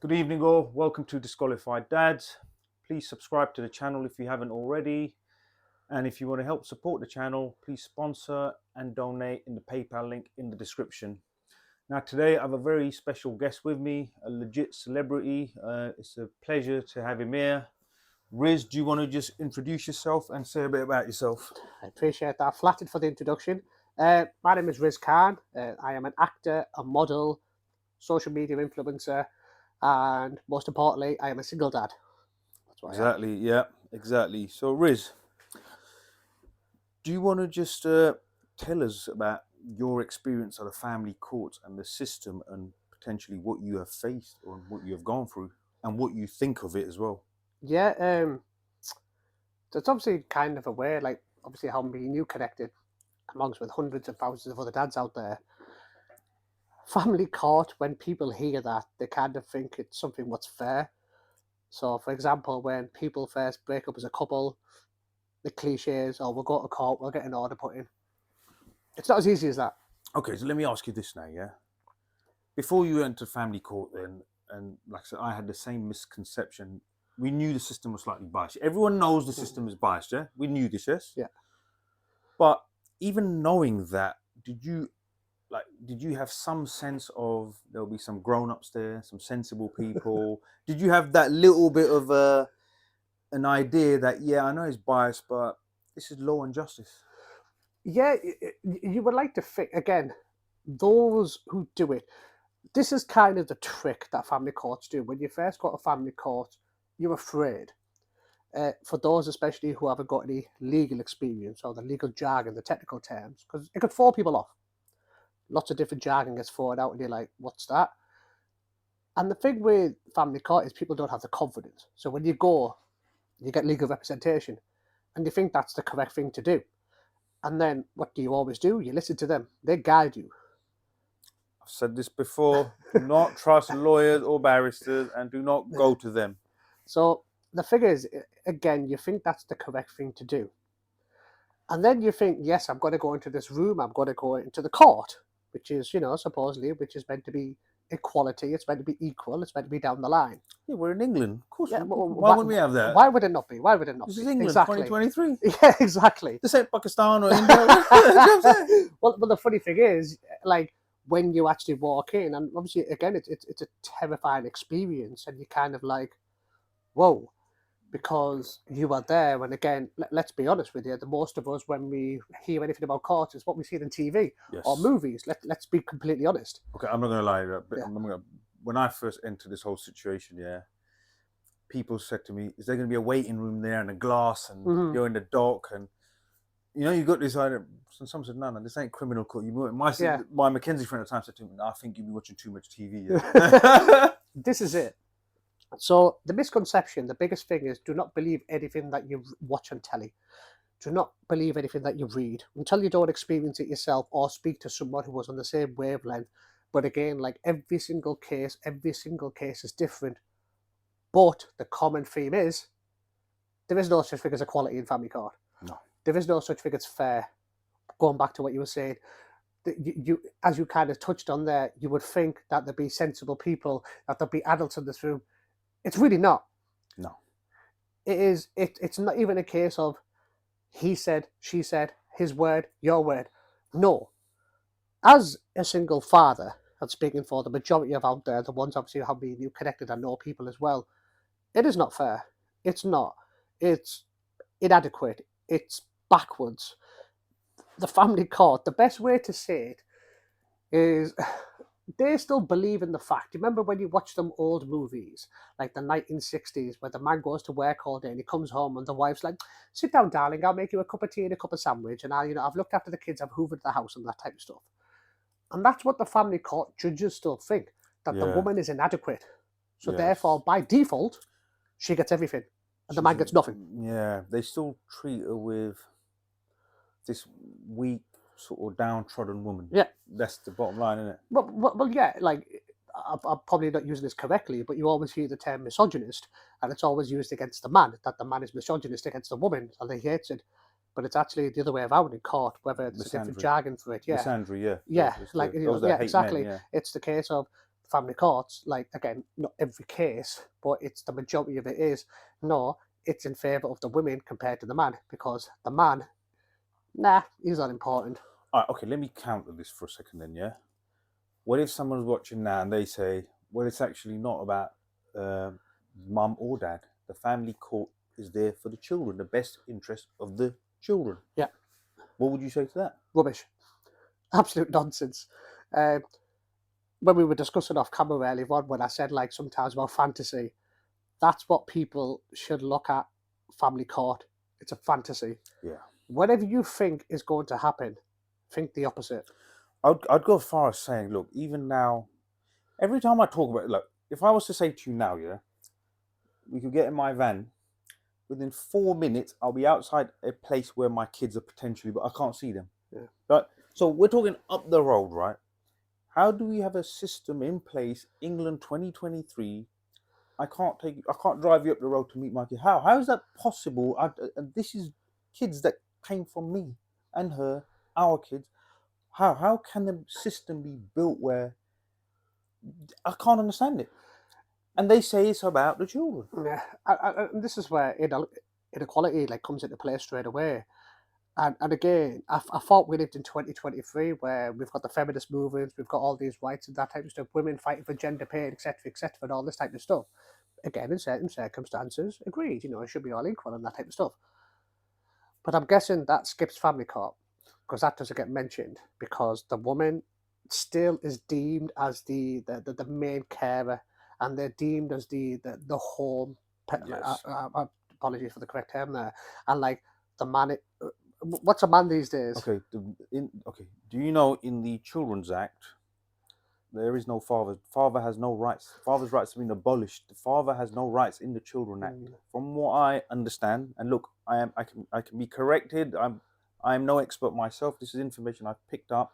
Good evening all, welcome to Disqualified Dads. Please subscribe to the channel if you haven't already. And if you want to help support the channel, please sponsor and donate in the PayPal link in the description. Now today I have a very special guest with me, a legit celebrity. It's a pleasure to have him here. Riz, do you want to just introduce yourself and say a bit about yourself? I appreciate that. Flattered for the introduction. My name is Riz Khan. I am an actor, a model, social media influencer, and most importantly, I am a single dad. That's what I am. Exactly, yeah, exactly. So Riz, do you want to just tell us about your experience of the family court and the system and potentially what you have faced or what you have gone through and what you think of it as well? Yeah, so it's obviously kind of a way, like obviously how me and you connected amongst with hundreds of thousands of other dads out there. Family court, when people hear that, they kind of think it's something what's fair. So, for example, when people first break up as a couple, the cliches, oh, we'll go to court, we'll get an order put in. It's not as easy as that. Okay, so let me ask you this now, yeah? Before you went to family court then, and like I said, I had the same misconception. We knew the system was slightly biased. Everyone knows the system is biased, yeah? We knew this, yes? Yeah. But even knowing that, did you have some sense of there'll be some grown-ups there, some sensible people? Did you have that little bit of an idea that, yeah, I know it's biased, but this is law and justice? Yeah, you would like to think, again, those who do it, this is kind of the trick that family courts do. When you first go to family court, you're afraid. For those especially who haven't got any legal experience or the legal jargon, the technical terms, because it could throw people off. Lots of different jargon gets thrown out and you're like, what's that? And the thing with family court is people don't have the confidence. So when you go, you get legal representation and you think that's the correct thing to do. And then what do you always do? You listen to them. They guide you. I've said this before. Do not trust lawyers or barristers and do not go to them. So the figure is, again, you think that's the correct thing to do. And then you think, yes, I'm going to go into this room. I'm going to go into the court, which is, supposedly, which is meant to be equality. It's meant to be equal. It's meant to be down the line. Yeah, we're in England. Of course. Yeah, why wouldn't we have that? Why would it not be? Why would it not This be? is England, Exactly. 2023. Yeah, exactly. This ain't Pakistan or India. You know what I'm saying? Well, the funny thing is, like, when you actually walk in, and obviously, again, it's a terrifying experience, and you're kind of like, whoa, because you are there. And again, let's be honest with you, the most of us, when we hear anything about courts, is what we see in TV or movies. Let's be completely honest. Okay, I'm not going to lie, but Yeah. when I first entered this whole situation, yeah, people said to me, is there going to be a waiting room there and a glass and you're in the dock and you got this idea. So someone said, no, this ain't criminal court. My Mackenzie friend at the time said to me, I think you've been watching too much TV. Yeah. This is it. So the misconception, the biggest thing is, do not believe anything that you watch on telly. Do not believe anything that you read until you don't experience it yourself or speak to someone who was on the same wavelength. But again, like every single case is different. But the common theme is, there is no such thing as equality in family court. No. There is no such thing as fair. Going back to what you were saying, you as you kind of touched on there, you would think that there'd be sensible people, that there'd be adults in this room. It's really not. No. It is. It's not even a case of he said, she said, his word, your word. No. As a single father, and speaking for the majority of out there, the ones obviously who have been you connected and know people as well, it is not fair. It's not. It's inadequate. It's backwards. The family court, the best way to say it is, they still believe in the fact. Remember when you watch them old movies, like the 1960s, where the man goes to work all day and he comes home and the wife's like, sit down, darling, I'll make you a cup of tea and a cup of sandwich, and I've looked after the kids, I've hoovered the house and that type of stuff. And that's what the family court judges still think, that the woman is inadequate. So therefore, by default, she gets everything and the man gets nothing. Yeah, they still treat her with this weak, sort of downtrodden woman. Yeah. That's the bottom line, isn't it? Well, yeah, like, I'm probably not using this correctly, but you always hear the term misogynist, and it's always used against the man, that the man is misogynist against the woman, and he hates it. But it's actually the other way around in court, whether it's a different jargon for it. Yeah. Misandry, yeah. Yeah, like, exactly. Men, yeah. It's the case of family courts, like, again, not every case, but it's the majority of it is, no, it's in favour of the women compared to the man, because the man, nah, he's not important. All right, okay, let me counter this for a second then, yeah? What if someone's watching now and they say, well, it's actually not about mum or dad. The family court is there for the children, the best interest of the children. Yeah. What would you say to that? Rubbish. Absolute nonsense. When we were discussing off camera earlier on, when I said, like, sometimes about fantasy, that's what people should look at family court. It's a fantasy. Yeah. Whatever you think is going to happen, think the opposite. I'd go as far as saying, look, even now, every time I talk about it, look, if I was to say to you now, yeah, we could get in my van, within 4 minutes, I'll be outside a place where my kids are potentially, but I can't see them. Yeah. But so we're talking up the road, right? How do we have a system in place, England 2023? I can't drive you up the road to meet my kid. How is that possible? This is kids that came from me and her, our kids. How can the system be built where I can't understand it? And they say it's about the children. Yeah, and this is where inequality, like, comes into play straight away. And again, I thought we lived in 2023, where we've got the feminist movements, we've got all these rights and that type of stuff, women fighting for gender pay, etc., and all this type of stuff. Again, in certain circumstances, agreed, it should be all equal and that type of stuff. But I'm guessing that skips family court, because that doesn't get mentioned, because the woman still is deemed as the main carer, and they're deemed as the home. Yes. Apologies for the correct term there. And, like, the man, what's a man these days? Okay. Okay. Do you know in the Children's Act there is no father? Father has no rights. Father's rights have been abolished. The father has no rights in the Children Act, from what I understand. And look, I can be corrected. I'm no expert myself. This is information I've picked up,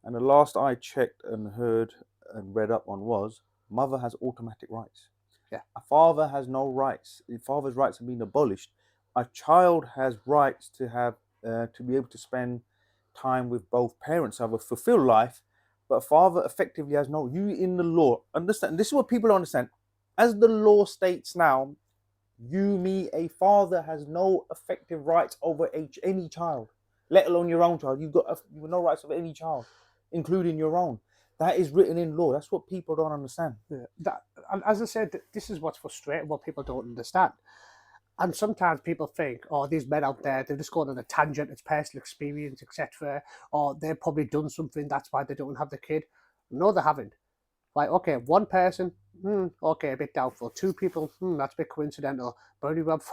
and the last I checked and heard and read up on was mother has automatic rights. Yeah. A father has no rights. The father's rights have been abolished. A child has rights to have to be able to spend time with both parents, have a fulfilled life. But a father effectively has no. You in the law understand. This is what people don't understand. As the law states now, a father has no effective rights over any child, let alone your own child. You've got no rights over any child, including your own. That is written in law. That's what people don't understand. Yeah, and as I said, this is what's frustrating, what people don't understand. And sometimes people think, oh, these men out there, they're just going on a tangent, it's personal experience, etc. Or they've probably done something, that's why they don't have the kid. No, they haven't. Like, okay, one person, okay, a bit doubtful. Two people, that's a bit coincidental. But when you have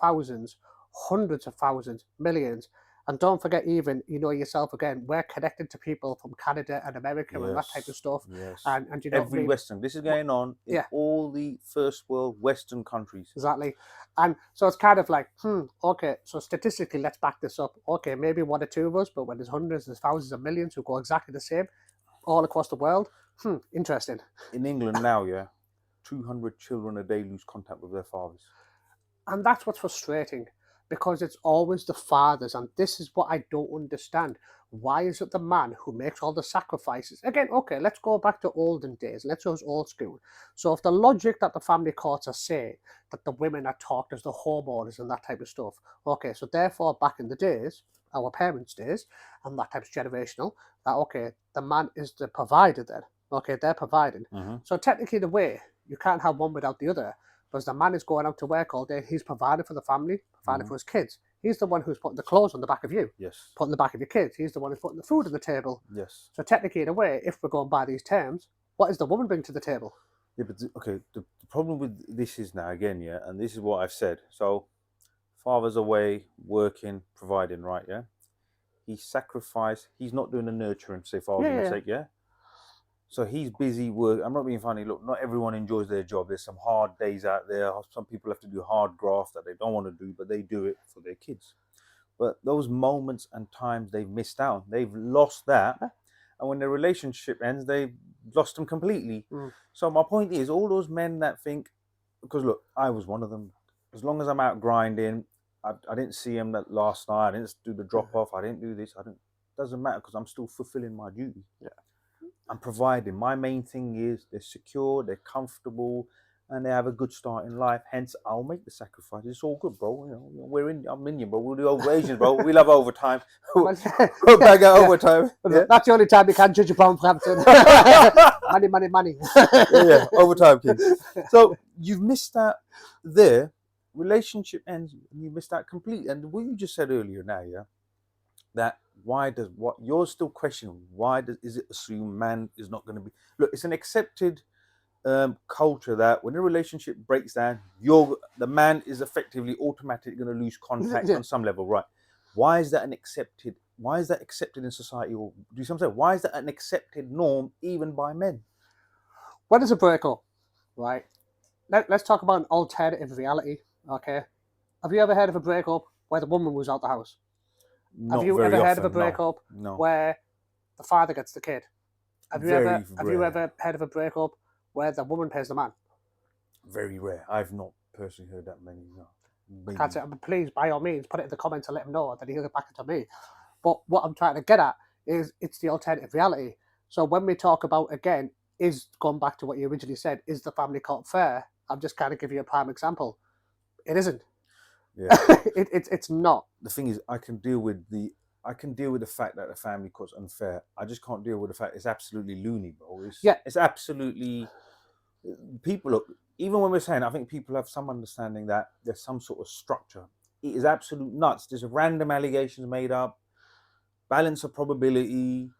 thousands, hundreds of thousands, millions, and don't forget, even, yourself, again, we're connected to people from Canada and America and that type of stuff. Yes. And you know what I Every mean? Western. This is going on in all the first world Western countries. Exactly. And so it's kind of like, okay, so statistically, let's back this up. Okay, maybe one or two of us, but when there's hundreds, there's thousands of millions who go exactly the same all across the world, interesting. In England now, 200 children a day lose contact with their fathers. And that's what's frustrating, because it's always the fathers. And this is what I don't understand. Why is it the man who makes all the sacrifices? Again, okay, let's go back to olden days. Let's go old school. So if the logic that the family courts are saying that the women are talked as the homeowners and that type of stuff, okay, so therefore back in the days, our parents' days, and that type's generational, that, okay, the man is the provider then. Okay, they're providing. So technically, the way, you can't have one without the other. Because the man is going out to work all day, he's providing for the family, providing for his kids. He's the one who's putting the clothes on the back of you, Yes. putting the back of your kids. He's the one who's putting the food on the table. Yes. So technically, in a way, if we're going by these terms, what does the woman bring to the table? Yeah, but okay, the problem with this is now again, and this is what I've said. So, father's away working, providing, right? Yeah, he sacrificed. He's not doing the nurturing, say for argument's sake, So he's busy work. I'm not being funny. Look, not everyone enjoys their job. There's some hard days out there. Some people have to do hard graft that they don't want to do, but they do it for their kids. But those moments and times they've missed out. They've lost that. And when their relationship ends, they've lost them completely. So my point is, all those men that think, because look, I was one of them. As long as I'm out grinding, I didn't see him that last night. I didn't do the drop off. I didn't do this. Doesn't matter, because I'm still fulfilling my duty. I'm providing. My main thing is they're secure, they're comfortable, and they have a good start in life. Hence, I'll make the sacrifice. It's all good, bro. You know, I'm Indian, bro. We'll do over Asians, bro. We love overtime. We'll bang out overtime. Yeah. That's the only time you can judge a Wolverhampton. Money, money, money. Yeah, overtime, kids. So you've missed out there. Relationship ends. You missed out completely. And what you just said earlier, now, yeah, that why does what you're still questioning? Why is it assumed man is not going to be? Look, it's an accepted culture that when a relationship breaks down, the man is effectively automatically going to lose contact on some level, right? Why is that an accepted? Why is that accepted in society? Or do some say why is that an accepted norm even by men? What is a breakup? Right. Let's talk about an alternative reality. Okay. Have you ever heard of a breakup where the woman was out the house? Not have you very ever often, heard of a breakup where the father gets the kid? Have you ever heard of a breakup where the woman pays the man? Very rare. I've not personally heard that many. No. I can't say, but please, by all means, put it in the comments and let him know that he'll get back to me. But what I'm trying to get at is it's the alternative reality. So when we talk about, again, is going back to what you originally said, is the family court fair? I'm just kind of giving you a prime example. It isn't. Yeah. It's not. The thing is, I can deal with the fact that the family court's unfair. I just can't deal with the fact it's absolutely loony, bro. It's absolutely. People look. Even when we're saying, I think people have some understanding that there's some sort of structure. It is absolute nuts. There's random allegations made up, balance of probability.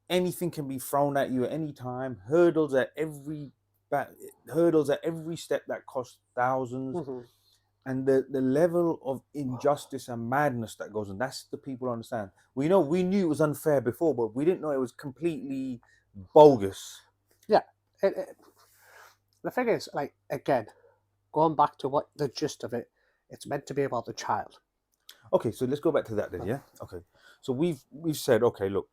Anything can be thrown at you at any time. Hurdles at every step that cost thousands. Mm-hmm. And the level of injustice and madness that goes on, that's the people understand. We knew it was unfair before, but we didn't know it was completely bogus. Yeah. The thing is, like, again, going back to what the gist of it, it's meant to be about the child. Okay, so let's go back to that then, yeah? Okay. So we've said, okay, look,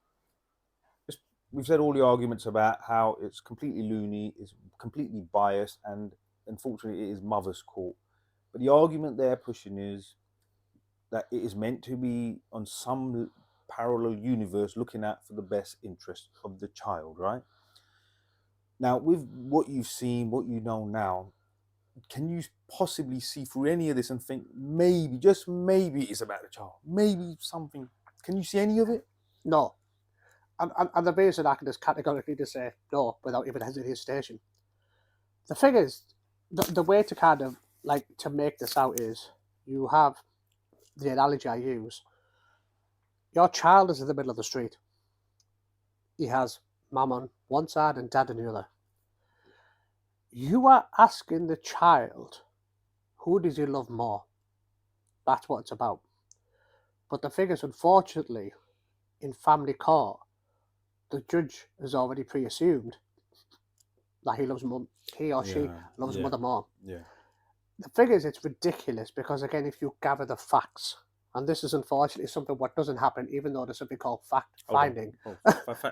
we've said all the arguments about how it's completely loony, it's completely biased, and unfortunately it is mother's court. But the argument they're pushing is that it is meant to be on some parallel universe looking out for the best interest of the child, right? Now, with what you've seen, what you know now, can you possibly see through any of this and think maybe, just maybe, it's about the child? Maybe something. Can you see any of it? No. And the reason I can just categorically just say no without even hesitation. The thing is, the way to kind of like to make this out is you have the analogy I use. Your child is in the middle of the street. He has mum on one side and dad on the other. You are asking the child, who does he love more? That's what it's about. But the thing is, unfortunately, in family court, the judge has already pre-assumed that he or she loves mother more. Yeah. The thing is, it's ridiculous because, again, if you gather the facts, and this is unfortunately something what doesn't happen, even though there's something called fact finding.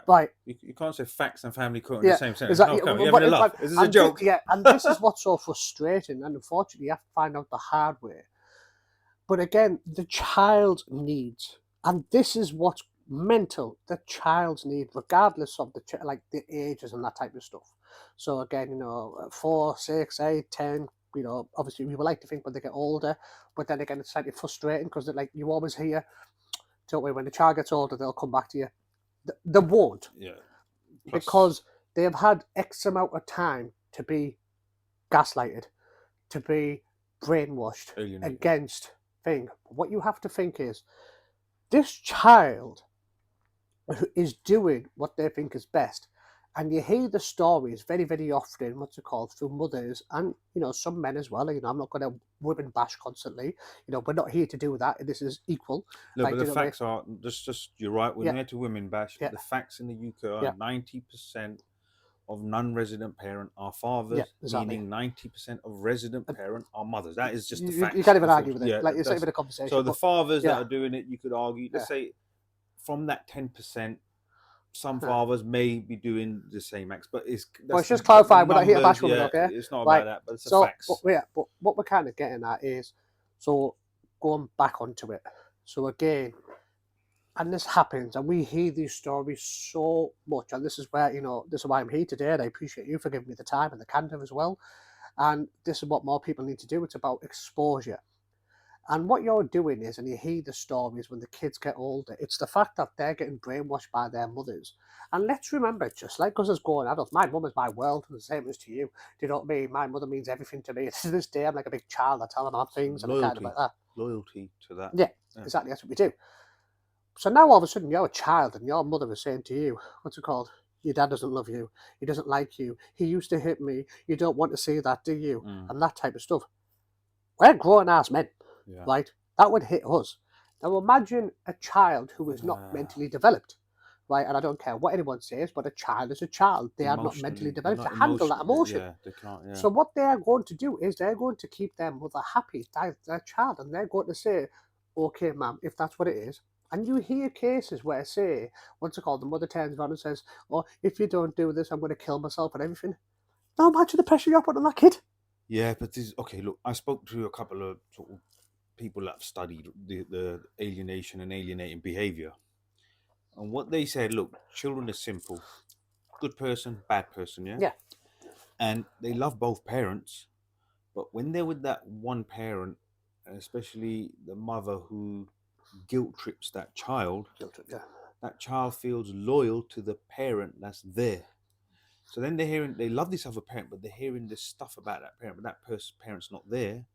Right. You can't say facts and family court in the same sentence. Exactly. No, you're having a laugh. This is a joke. And this is what's so frustrating, and unfortunately you have to find out the hard way. But again, the child needs, and this is what's mental, the child's need, regardless of the ages and that type of stuff. So again, 4, 6, 8, 10, obviously we would like to think when they get older, but then again, it's slightly frustrating because you always hear, don't worry, when the child gets older, they'll come back to you. They won't. Yeah. Because they have had X amount of time to be gaslighted, to be brainwashed against thing. What you have to think is, this child is doing what they think is best. And you hear the stories very, very often, through mothers and, some men as well. I'm not going to women bash constantly. We're not here to do that. This is equal. No, but the facts are, just you're right, we're here to women bash. The facts in the UK are 90% of non-resident parent are fathers, meaning 90% of resident parent are mothers. That is just the fact. You can't even argue with it. It's not even a conversation. So the fathers that are doing it, you could argue, let's say from that 10%, some fathers may be doing the same acts, but it's just clarifying. We're not here to bash women, okay? It's not about that, but it's the facts. But what we're kind of getting at is, so going back onto it. So again, And this happens, and we hear these stories so much. And this is where, this is why I'm here today. And I appreciate you for giving me the time and the candor as well. And this is what more people need to do. It's about exposure. And what you're doing is, and you hear the stories when the kids get older, it's the fact that they're getting brainwashed by their mothers. And let's remember, just like us as grown adults, my mum is my world, the same as to you. Do you know what I mean? My mother means everything to me. To this day, I'm like a big child. I tell them I'm things, and I'm kind of like that. Loyalty to that. Yeah, exactly. That's what we do. So now all of a sudden you're a child and your mother is saying to you, what's it called? Your dad doesn't love you. He doesn't like you. He used to hit me. You don't want to see that, do you? And that type of stuff. We're grown ass men, right? That would hit us. Now imagine a child who is not mentally developed, right? And I don't care what anyone says, but a child is a child. They are not mentally developed to handle that emotion. Yeah, they can't. Yeah. So what they are going to do is they're going to keep their mother happy, their child, and they're going to say, okay, ma'am, if that's what it is. And you hear cases where, say, what's it called, the mother turns around and says, oh, if you don't do this, I'm going to kill myself and everything. Now imagine the pressure you're putting on that kid. Yeah, but this, okay, look, I spoke to a couple of sort of people that have studied the alienation and alienating behavior. And what they said, look, children are simple. Good person, bad person, yeah? Yeah. And they love both parents. But when they're with that one parent, especially the mother who guilt trips that child, that child feels loyal to the parent that's there. So then they love this other parent, but they're hearing this stuff about that parent, but that parent's not there.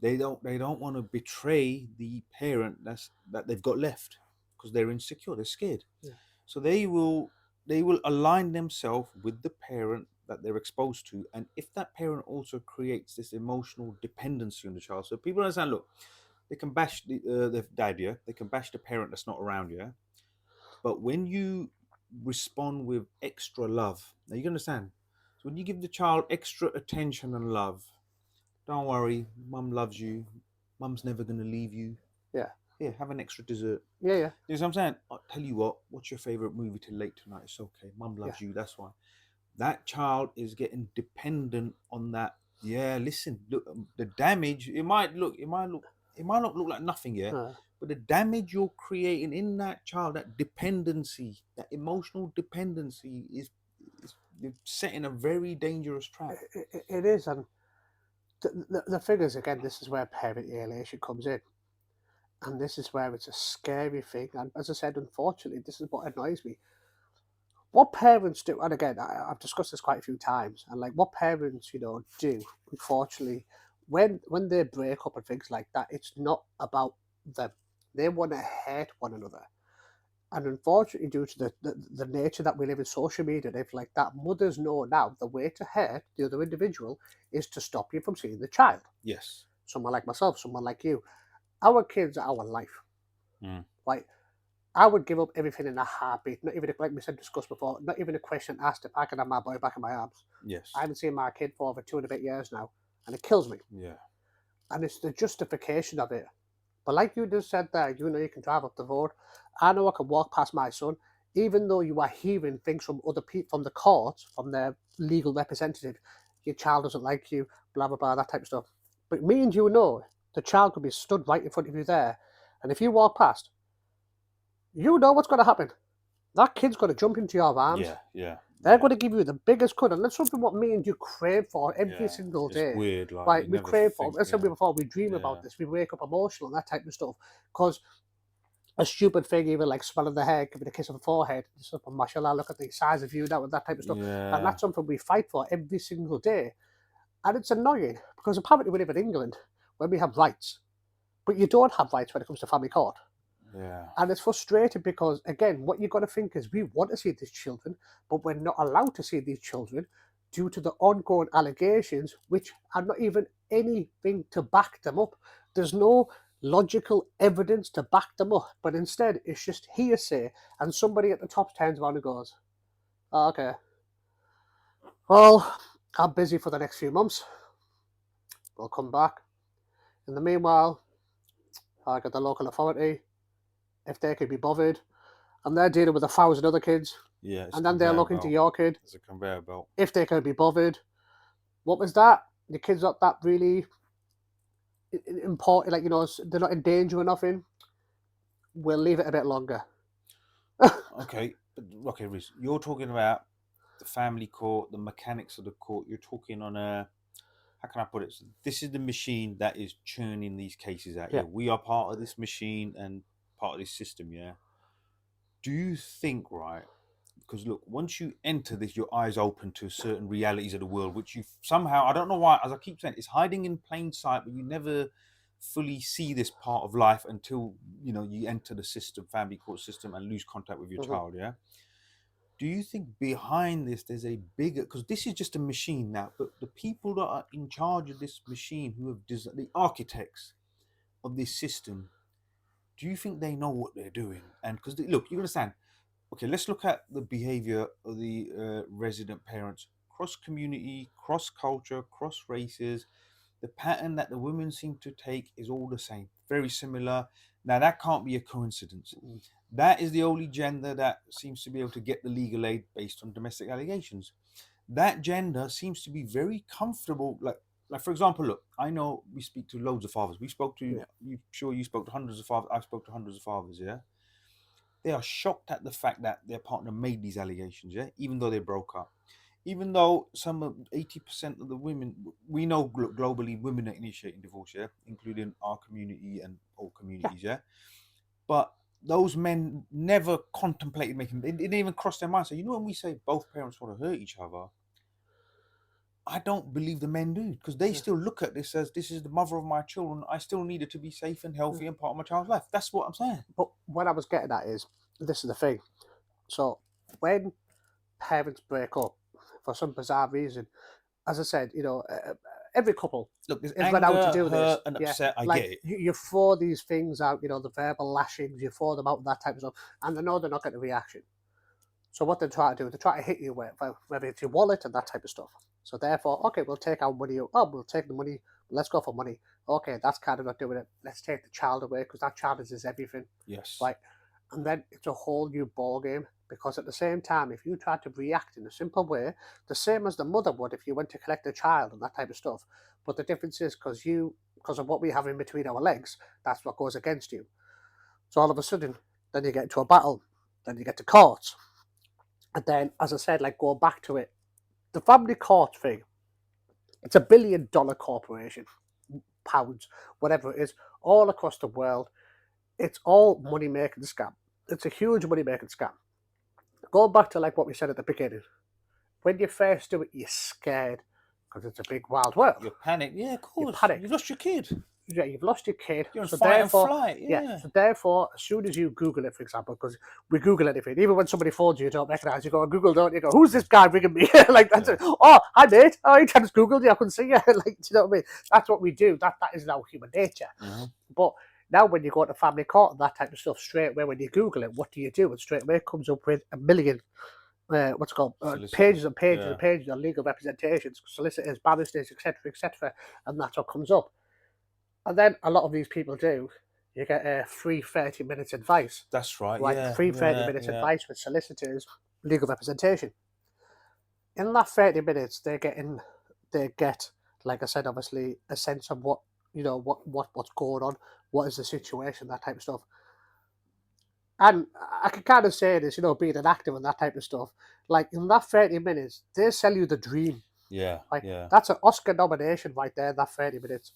They don't want to betray the parent that they've got left because they're insecure, they're scared. Yeah. So they will align themselves with the parent that they're exposed to, and if that parent also creates this emotional dependency on the child, so people understand. Look, they can bash the dad, yeah. They can bash the parent that's not around, yeah. But when you respond with extra love, now you understand. So when you give the child extra attention and love, don't worry, mum loves you. Mum's never going to leave you. Yeah. Here, have an extra dessert. Yeah. You know what I'm saying? I'll tell you what, what's your favourite movie till late tonight? It's okay. Mum loves you, that's why. That child is getting dependent on that. Yeah, listen, look, the damage, it might not look like nothing, yeah? But the damage you're creating in that child, that dependency, that emotional dependency is you're setting a very dangerous trap. It is, and the figures, again, this is where parent alienation comes in. And this is where it's a scary thing. And as I said, unfortunately, this is what annoys me. What parents do, and again, I've discussed this quite a few times, and like what parents, do, unfortunately, when they break up and things like that, it's not about them. They want to hurt one another. And unfortunately, due to the nature that we live in social media and everything like that, mothers know now the way to hurt the other individual is to stop you from seeing the child. Yes. Someone like myself, someone like you. Our kids are our life. Like, I would give up everything in a heartbeat. Not even, like we said, discussed before, not even a question asked if I could have my boy back in my arms. Yes. I haven't seen my kid for over 2 and a bit years now, and it kills me. Yeah. And it's the justification of it. But like you just said there, you can drive up the road. I know I can walk past my son, even though you are hearing things from other people, from the courts, from their legal representative. Your child doesn't like you, blah, blah, blah, that type of stuff. But me and you know, the child could be stood right in front of you there. And if you walk past, you know what's going to happen. That kid's going to jump into your arms. Yeah. They're going to give you the biggest cut. And that's something what me and you crave for every single day. It's weird. Like, right, we crave for, as I said before, we dream about this. We wake up emotional and that type of stuff. Because a stupid thing, even like smelling the hair, giving a kiss on the forehead, stuff, and mashallah, look at the size of you now, and that type of stuff. Yeah. And that's something we fight for every single day. And it's annoying because apparently we live in England where we have rights, but you don't have rights when it comes to family court. Yeah. And it's frustrating because, again, what you've got to think is we want to see these children, but we're not allowed to see these children due to the ongoing allegations, which are not even anything to back them up. There's no logical evidence to back them up, but instead it's just hearsay, and somebody at the top turns around and goes, oh, okay, well, I'm busy for the next few months. We'll come back. In the meanwhile, I got the local authority, if they could be bothered, and they're dealing with 1,000 other kids. Yeah. And then they're looking to your kid. It's a conveyor belt. If they can be bothered. What was that? The kid's not that really important, like, they're not in danger or nothing. we'll leave it a bit longer. Okay, Riz, you're talking about the family court, the mechanics of the court. You're talking on a, how can I put it? So this is the machine that is churning these cases out. Yeah. Yeah, we are part of this machine and part of this system. Yeah. Do you think, right? Because look, once you enter this, your eyes open to certain realities of the world, which you somehow, I don't know why, as I keep saying, it's hiding in plain sight, but you never fully see this part of life until you enter the system, family court system, and lose contact with your Mhm. child. Yeah. Do you think behind this there's a bigger, because this is just a machine now, but the people that are in charge of this machine, who have designed, the architects of this system, do you think they know what they're doing? And because look, you understand, okay, let's look at the behavior of the resident parents, cross community, cross culture, cross races. The pattern that the women seem to take is all the same, very similar. Now, that can't be a coincidence. Mm. That is the only gender that seems to be able to get the legal aid based on domestic allegations. That gender seems to be very comfortable. Like for example, look, I know we speak to loads of fathers. We spoke to Yeah. you. Sure, you spoke to hundreds of fathers. I spoke to hundreds of fathers. Yeah, they are shocked at the fact that their partner made these allegations. Yeah, even though they broke up, even though some of 80% of the women we know globally, women are initiating divorce. Yeah, including our community and all Yeah. communities. Yeah, but those men never contemplated making. It didn't even cross their mind. So when we say both parents want to hurt each other, I don't believe the men do, because they Yeah. still look at this as, this is the mother of my children. I still need it to be safe and healthy and part of my child's life. That's what I'm saying. But what I was getting at is, this is the thing. So when parents break up for some bizarre reason, as I said, every couple Look, there's is run out to anger, do this. hurt, and Yeah, upset. I like get it. you throw these things out, the verbal lashings, you throw them out, that type of stuff, and they know they're not getting a reaction. So what they try to do, they try to hit you with, whether it's your wallet and that type of stuff. So therefore, okay, we'll take our money. Oh, we'll take the money. Let's go for money. Okay, that's kind of not doing it. Let's take the child away because that child is everything, Yes. right? And then it's a whole new ball game, because at the same time, if you try to react in a simple way, the same as the mother would if you went to collect a child and that type of stuff. But the difference is, because of what we have in between our legs, that's what goes against you. So all of a sudden, then you get into a battle, then you get to court, and then, as I said, like going back to it, the family court thing, it's $1 billion corporation, pounds, whatever it is, all across the world. It's all money making scam. It's a huge money making scam. Going back to like what we said at the beginning, when you first do it, you're scared because it's a big wild world. You're panicked. Yeah, of You course. panic. You've lost your kid. Yeah, you've lost your kid. You're on So fight and therefore, flight. yeah. Yeah. So therefore, as soon as you Google it, for example, because we Google anything, even when somebody phones you, you don't recognize. You go on Google, don't you? Go, who's this guy ringing me? Like that's it. Oh, hi mate. Oh, I just Googled you. I couldn't see you. Like, do you know what I mean? That's what we do. That is now human nature. Mm-hmm. But now, when you go to family court and that type of stuff, straight away when you Google it, what do you do? And straight away it comes up with a million what's it called pages and pages and pages of legal representations, solicitors, barristers, etc., and that's what comes up. And then a lot of these people do. You get a free 30 minutes advice. That's right. Right, Yeah. free 30 minutes advice with solicitors, legal representation. In that 30 minutes, they get, like I said, obviously a sense of what's going on, what is the situation, that type of stuff. And I can kind of say this, being an actor and that type of stuff. Like in that 30 minutes, they sell you the dream. Yeah. Like Yeah. that's an Oscar nomination right there. That 30 minutes,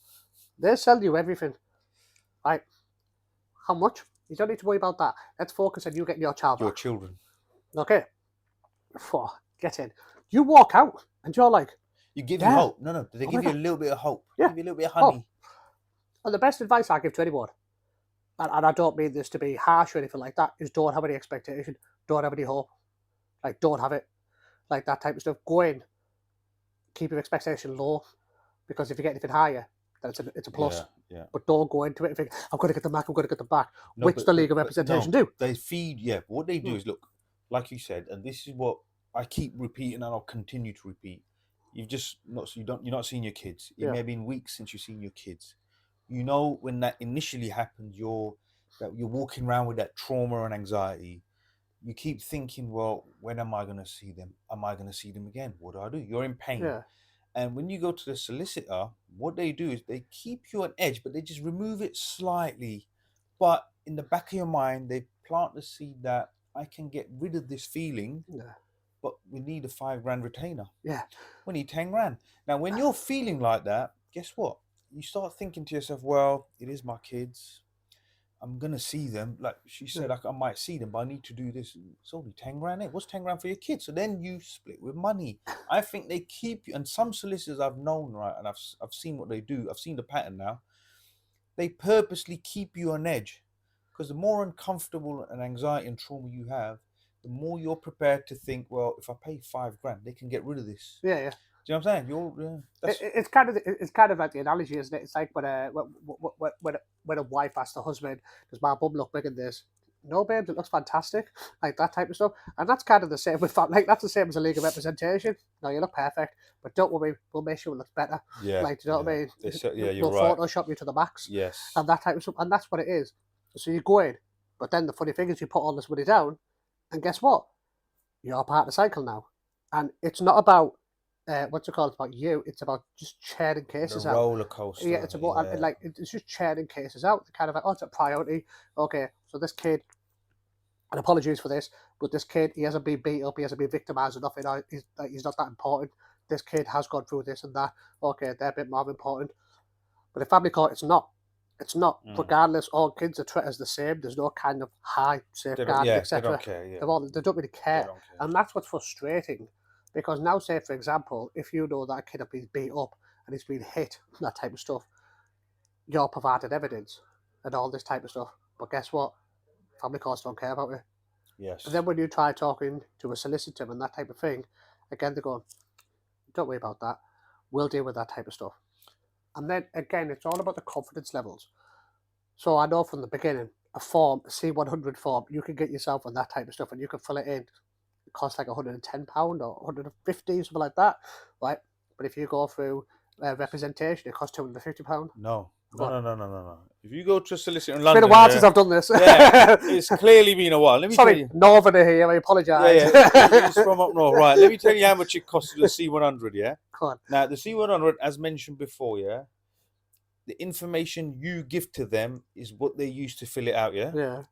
they sell you everything. Right? How much? You don't need to worry about that. Let's focus on you getting your child Your back. children. Okay. Get in. You walk out and you're like, You give you hope. No. They Oh give my you a little bit of hope. Yeah. Give you a little bit of honey. And the best advice I give to anyone, and I don't mean this to be harsh or anything like that, is don't have any expectation, don't have any hope. Like, don't have it. Like that type of stuff. Go in, keep your expectation low, because if you get anything higher, then it's a plus. Yeah. But don't go into it and think, I'm going to get them back, I'm going to get them back. No, Which the legal representation do. They feed, but what they do is, look, like you said, and this is what I keep repeating and I'll continue to repeat. You're not seeing your kids. It may have been weeks since you've seen your kids. When that initially happened, you're walking around with that trauma and anxiety. You keep thinking, well, when am I going to see them? Am I going to see them again? What do? You're in pain. Yeah. And when you go to the solicitor, what they do is they keep you on edge, but they just remove it slightly. But in the back of your mind, they plant the seed that I can get rid of this feeling, Yeah. but we need a £5,000 retainer. Yeah. We need 10 grand. Now, when you're feeling like that, guess what? You start thinking to yourself, well, it is my kids. I'm going to see them. Like she said, Yeah. I might see them, but I need to do this. It's only 10 grand. What's 10 grand for your kids? So then you split with money. I think they keep you, and some solicitors I've known, right, and I've seen what they do. I've seen the pattern now. They purposely keep you on edge, because the more uncomfortable and anxiety and trauma you have, the more you're prepared to think, well, if I pay 5 grand, they can get rid of this. Yeah. Yeah. Do you know what I'm saying? It's kind of like the analogy, isn't it? It's like when a wife asks the husband, "Does my bum look big in this?" No, babes, it looks fantastic. Like that type of stuff, and that's kind of the same with like that's the same as a legal representation. No, you look perfect, but don't worry, we'll make sure it looks better. Yeah. Like, do you know what I mean? You're We'll right. Photoshop you to the max, Yes. and that type of stuff, and that's what it is. So you go in, but then the funny thing is, you put all this money down, and guess what? You're part of the cycle now, and it's not about. What's it called? It's about you. It's about just churning cases The out. roller coaster. Yeah, it's about like it's just churning cases out. Kind of like, oh, it's a priority. Okay, so this kid, and apologies for this, but this kid, he hasn't been beat up, he hasn't been victimized or nothing. He's not that important. This kid has gone through this and that. Okay, they're a bit more important. But in family court, it's not. It's not. Regardless, all kids are treated as the same. There's no kind of high safeguarding, etc. They don't care. Yeah. They don't really care. They don't care. And that's what's frustrating. Because now, say, for example, if you know that a kid has been beat up and he's been hit, that type of stuff, you're provided evidence and all this type of stuff. But guess what? Family courts don't care about it. Yes. And then when you try talking to a solicitor and that type of thing, again, they're going, don't worry about that. We'll deal with that type of stuff. And then, again, it's all about the confidence levels. So I know from the beginning, a form, a C100 form, you can get yourself on that type of stuff and you can fill it in. It costs like £110 or £150, something like that, right? But if you go through representation, it costs £250. No. Go on. No. If you go to a solicitor in It's London, been a while since I've done this. yeah, it's clearly been a while. Let me tell Sorry, you. Northerner here, I apologise. It's from up north. Right, let me tell you how much it costs to do the C100, yeah? Go on. Now, the C100, as mentioned before, yeah, the information you give to them is what they use to fill it out, yeah? Yeah.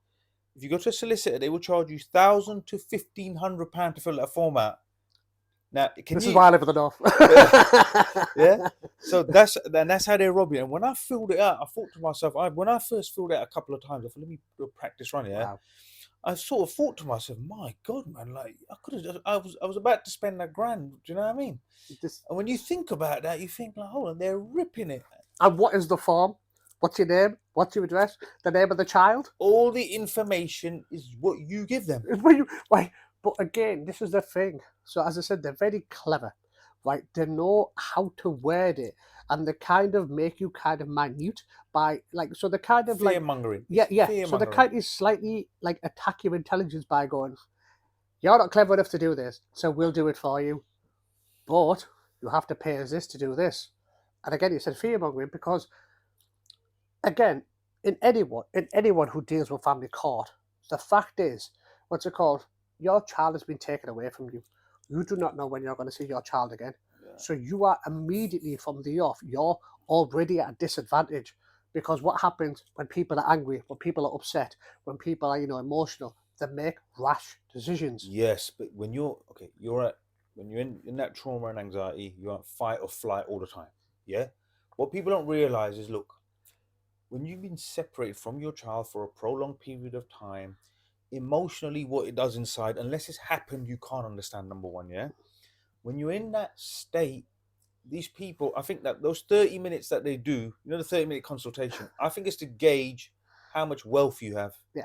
If you go to a solicitor, they will charge you £1,000 to £1,500 to fill that form out. Now, This is why I live in the north. Yeah. So that's how they rob you. And when I filled it out, I thought to myself, when I first filled it out a couple of times, I thought, let me do a practice run. Yeah. Wow. I sort of thought to myself, my God, man, like I could have just, I was about to spend £1,000. Do you know what I mean? And when you think about that, you think like, hold on, they're ripping it. And what is the form? What's your name? What's your address? The name of the child? All the information is what you give them. But again, this is the thing. So as I said, they're very clever, right? They know how to word it, and they kind of make you kind of minute by like. So they kind of Fear mongering. Yeah. So they kind of slightly like attack your intelligence by going, "You're not clever enough to do this, so we'll do it for you, but you have to pay us this to do this." And again, you said fear mongering because, again, in anyone who deals with family court, the fact is, what's it called? Your child has been taken away from you. You do not know when you're going to see your child again. Yeah. So you are immediately from the off, you're already at a disadvantage. Because what happens when people are angry, when people are upset, when people are, emotional, they make rash decisions. Yes, but when you're in that trauma and anxiety, you're at fight or flight all the time. Yeah? What people don't realize is, look, when you've been separated from your child for a prolonged period of time, emotionally what it does inside, unless it's happened, you can't understand, number one, yeah? When you're in that state, these people, I think that those 30 minutes that they do, the 30-minute consultation, I think it's to gauge how much wealth you have. Yeah.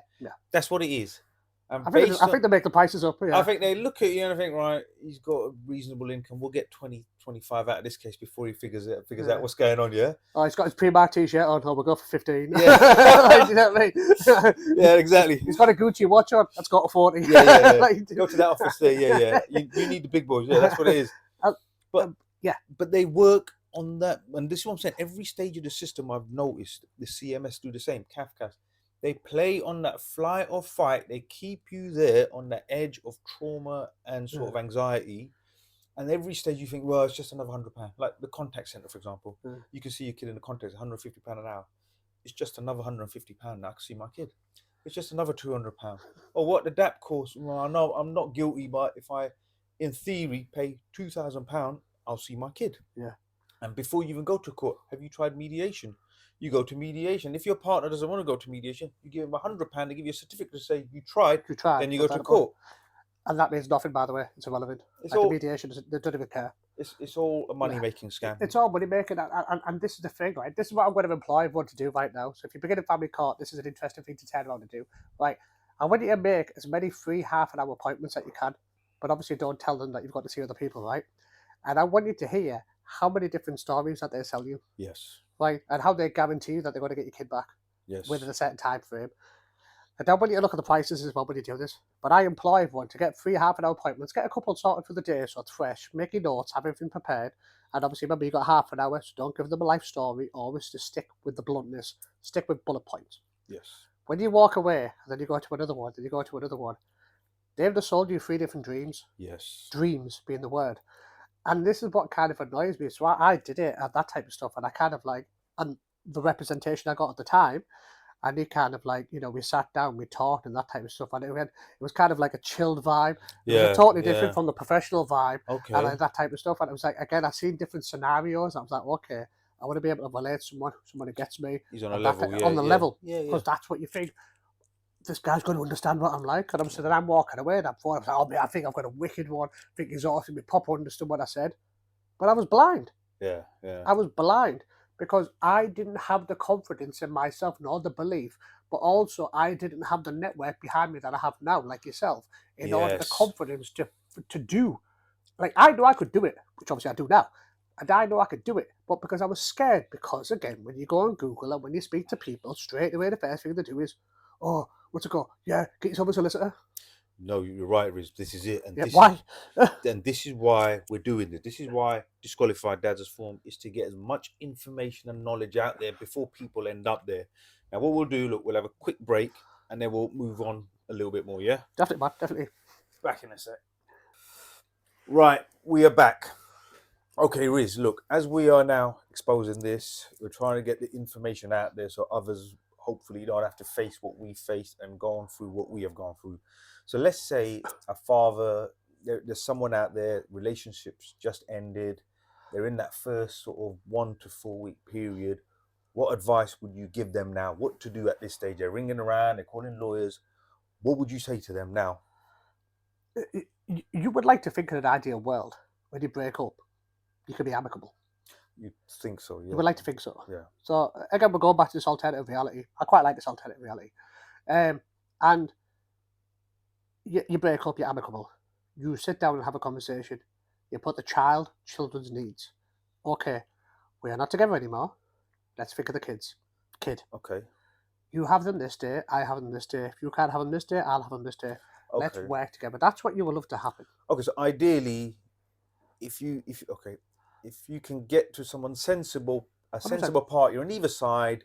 That's what it is. And I think they make the prices up. Yeah. I think they look at you and I think, right, he's got a reasonable income. We'll get 20, 25 out of this case before he figures out what's going on, yeah? Oh, he's got his Primark t-shirt on. Oh, we'll go for 15. Yeah. You know what I mean? Yeah, exactly. He's got a Gucci watch on. That's got a 40. Yeah. Go to that office there. Yeah. You need the big boys. Yeah, that's what it is. But they work on that. And this is what I'm saying. Every stage of the system, I've noticed, the CMS do the same. CAFCAS. They play on that flight or fight. They keep you there on the edge of trauma and sort of anxiety. And every stage you think, well, it's just another £100. Like the contact centre, for example. You can see your kid in the contact, £150 an hour. it's just another £150 now. I can see my kid. It's just another £200. Or what the DAP course? Well, I know I'm not guilty, but if I, in theory, pay £2,000, I'll see my kid. Yeah. And before you even go to court, have you tried mediation? You go to mediation. If your partner doesn't want to go to mediation, you give him £100. They give you a certificate to say you tried. You tried. Then you go to court. And that means nothing, by the way. It's irrelevant. It's like all, the mediation, they don't even care. It's all a money-making scam. It's all money-making, and this is the thing, right? This is what I'm going to employ everyone to do right now. So if you begin a family court, this is an interesting thing to turn around and do, right? I want you to make as many free half-an-hour appointments that you can, but obviously don't tell them that you've got to see other people, right? And I want you to hear how many different stories that they sell you. Yes. Right? And how they guarantee you that they're going to get your kid back. Yes. Within a certain time frame. I don't want you to look at the prices as well when you do this, but I employ everyone to get free half-an-hour appointments, get a couple sorted for the day so it's fresh, make your notes, have everything prepared, and obviously remember you've got half an hour, so don't give them a life story, always just stick with the bluntness, stick with bullet points. Yes. When you walk away, and then you go to another one, then you go to another one, they've just sold you 3 different dreams. Yes. Dreams being the word. And this is what kind of annoys me, so I did it, and that type of stuff, and I kind of like, and the representation I got at the time, and he kind of like, we sat down, we talked and that type of stuff. And it was kind of like a chilled vibe. It was totally different from the professional vibe. Okay. And like that type of stuff. And it was like, again, I've seen different scenarios. I was like, okay, I want to be able to relate to someone who gets me. He's on a level, level. Yeah. Because that's what you think. This guy's going to understand what I'm like. And I'm saying, I'm walking away and I was like, oh, man, I think I've got a wicked one. I think he's awesome. My Papa understood what I said. But I was blind. Yeah. I was blind. Because I didn't have the confidence in myself nor the belief, but also I didn't have the network behind me that I have now, like yourself, in order the confidence to do. Like, I know I could do it, which obviously I do now, and I know I could do it, but because I was scared, because again, when you go on Google and when you speak to people, straight away the first thing they do is, oh, what's it called? Yeah, get yourself a solicitor. No, you're right, Riz. This is it. And why? And this is why we're doing this. This is why Disqualified Dads is formed, is to get as much information and knowledge out there before people end up there. Now, what we'll do, look, we'll have a quick break and then we'll move on a little bit more, yeah? Definitely, man, definitely. Back in a sec. Right, we are back. Okay, Riz, look, as we are now exposing this, we're trying to get the information out there so others hopefully don't have to face what we faced and gone through what we have gone through. So let's say a father, there's someone out there, relationships just ended, they're in that first sort of 1 to 4 week period. What advice would you give them now? What to do at this stage? They're ringing around, they're calling lawyers. What would you say to them now? You would like to think in an ideal world, when you break up, you could be amicable. You think so, yeah. You would like to think so. Yeah. So, again, we're going back to this alternative reality. I quite like this alternative reality. And you break up, you're amicable. You sit down and have a conversation. You put the children's needs. Okay, we are not together anymore. Let's think of the kids. Kid. Okay. You have them this day, I have them this day. If you can't have them this day, I'll have them this day. Okay. Let's work together. That's what you would love to happen. Okay, so ideally, if you can get to someone sensible, a 100%. sensible party on either side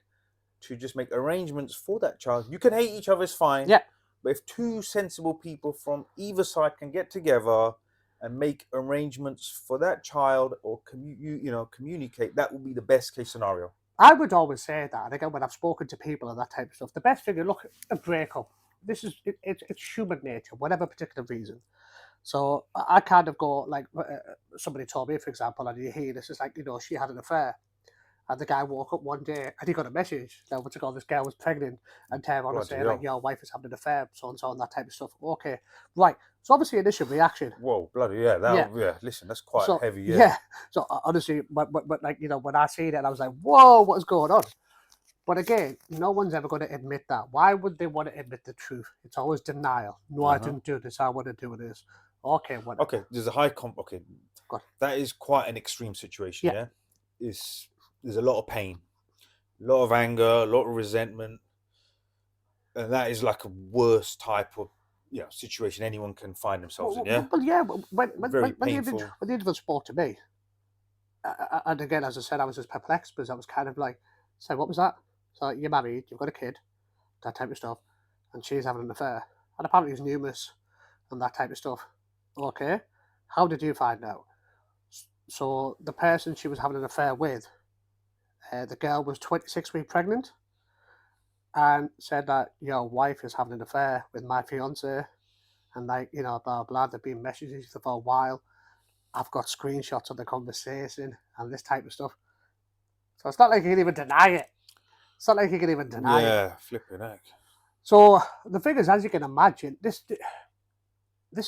to just make arrangements for that child. You can hate each other, it's fine. Yeah. But if 2 sensible people from either side can get together and make arrangements for that child or communicate, that would be the best case scenario. I would always say that, and again, when I've spoken to people and that type of stuff, the best thing, look, a breakup. This is it's human nature, whatever particular reason. So I kind of go like somebody told me, for example, and you hear this is like she had an affair, and the guy woke up one day and he got a message that what's it called, this girl was pregnant, and turned on and saying like your wife is having an affair, so and so, and that type of stuff. Okay, right. So obviously initial reaction. Whoa, bloody yeah! Listen, that's quite heavy. Yeah. So honestly, but like when I seen it, I was like, whoa, what is going on? But again, no one's ever going to admit that. Why would they want to admit the truth? It's always denial. No, I didn't do this. I want to do this. Okay, whatever. Okay, there's a high okay, that is quite an extreme situation. Yeah, there's a lot of pain, a lot of anger, a lot of resentment, and that is like a worst type of situation anyone can find themselves in. Yeah. Well, yeah. When the individual spoke to me, and again, as I said, I was just perplexed because I was kind of like, so what was that? So you're married, you've got a kid, that type of stuff, and she's having an affair, and apparently it's numerous, and that type of stuff. Okay, how did you find out? So the person she was having an affair with, the girl was 26 weeks pregnant, and said that your wife is having an affair with my fiance, and like, you know, blah blah. They've been messaging each other for a while. I've got screenshots of the conversation and this type of stuff. So it's not like you can even deny it. It's not like you can even deny it. Yeah, flipping heck. So the thing is, as you can imagine, this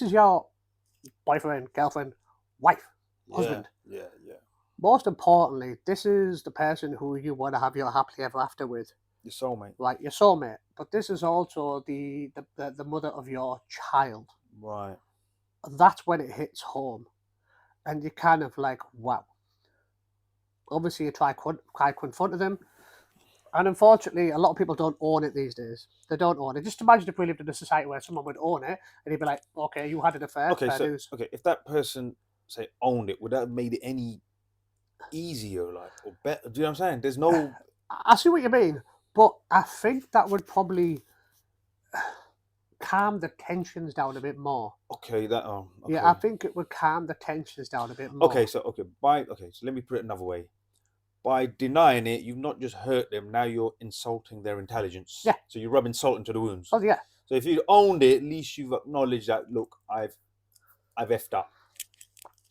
is your boyfriend, girlfriend, wife, husband. Yeah. Most importantly, this is the person who you want to have your happily ever after with, Your soulmate. right? Your soulmate. But this is also the mother of your child. Right. That's when it hits home, and you kind of like, wow. Obviously, you try confront them, and unfortunately, a lot of people don't own it these days. They don't own it. Just imagine if we lived in a society where someone would own it, and he'd be like, "Okay, you had an affair. Okay, Fair so news." if that person say owned it, would that have made it any easier, like, or better? Do you know what I'm saying? There's no. I see what you mean, but I think that would probably calm the tensions down a bit more. Okay, that okay. Yeah, I think it would calm the tensions down a bit more. Okay, so let me put it another way. By denying it, you've not just hurt them. Now you're insulting their intelligence. Yeah. So you're rubbing salt into the wounds. Oh yeah. So if you owned it, at least you've acknowledged that. Look, I've effed up.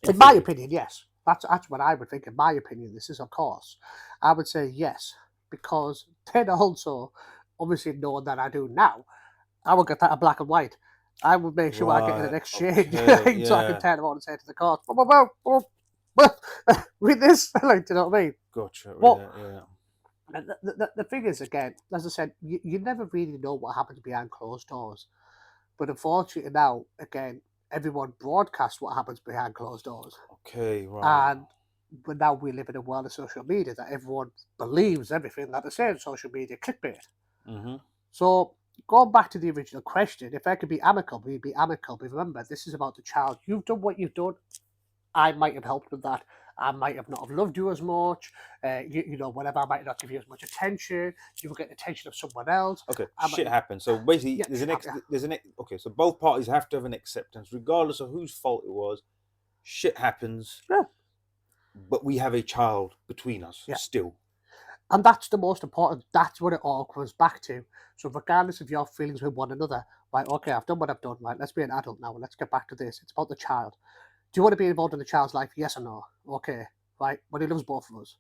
In my opinion, yes. That's what I would think. In my opinion, this is of course, I would say yes, because then also, obviously knowing that I do now, I would get that in black and white. I would make sure I get an Right, exchange okay, so I can yeah. turn around and say to the court, read this, like, do you know what I mean? Gotcha. Well, Yeah. And the thing is, again, as I said, you never really know what happens behind closed doors. But unfortunately now, again, everyone broadcasts what happens behind closed doors. Okay, right. And but now we live in a world of social media that everyone believes everything that they say on social media, clickbait. Mm-hmm. So going back to the original question, if I could be amicable, we'd be amicable. Remember, this is about the child. You've done what you've done. I might have helped with that. I might have not have loved you as much. You know, whatever. I might not give you as much attention. You will get the attention of someone else. Okay, I shit might, happens. So basically, yeah, there's yeah, okay. So both parties have to have an acceptance, regardless of whose fault it was. Shit happens, yeah, but we have a child between us yeah. still. And that's the most important. That's what it all comes back to. So regardless of your feelings with one another, right? Okay, I've done what I've done. Right, let's be an adult now. Let's get back to this. It's about the child. Do you want to be involved in the child's life? Yes or no? Okay, right. But he loves both of us.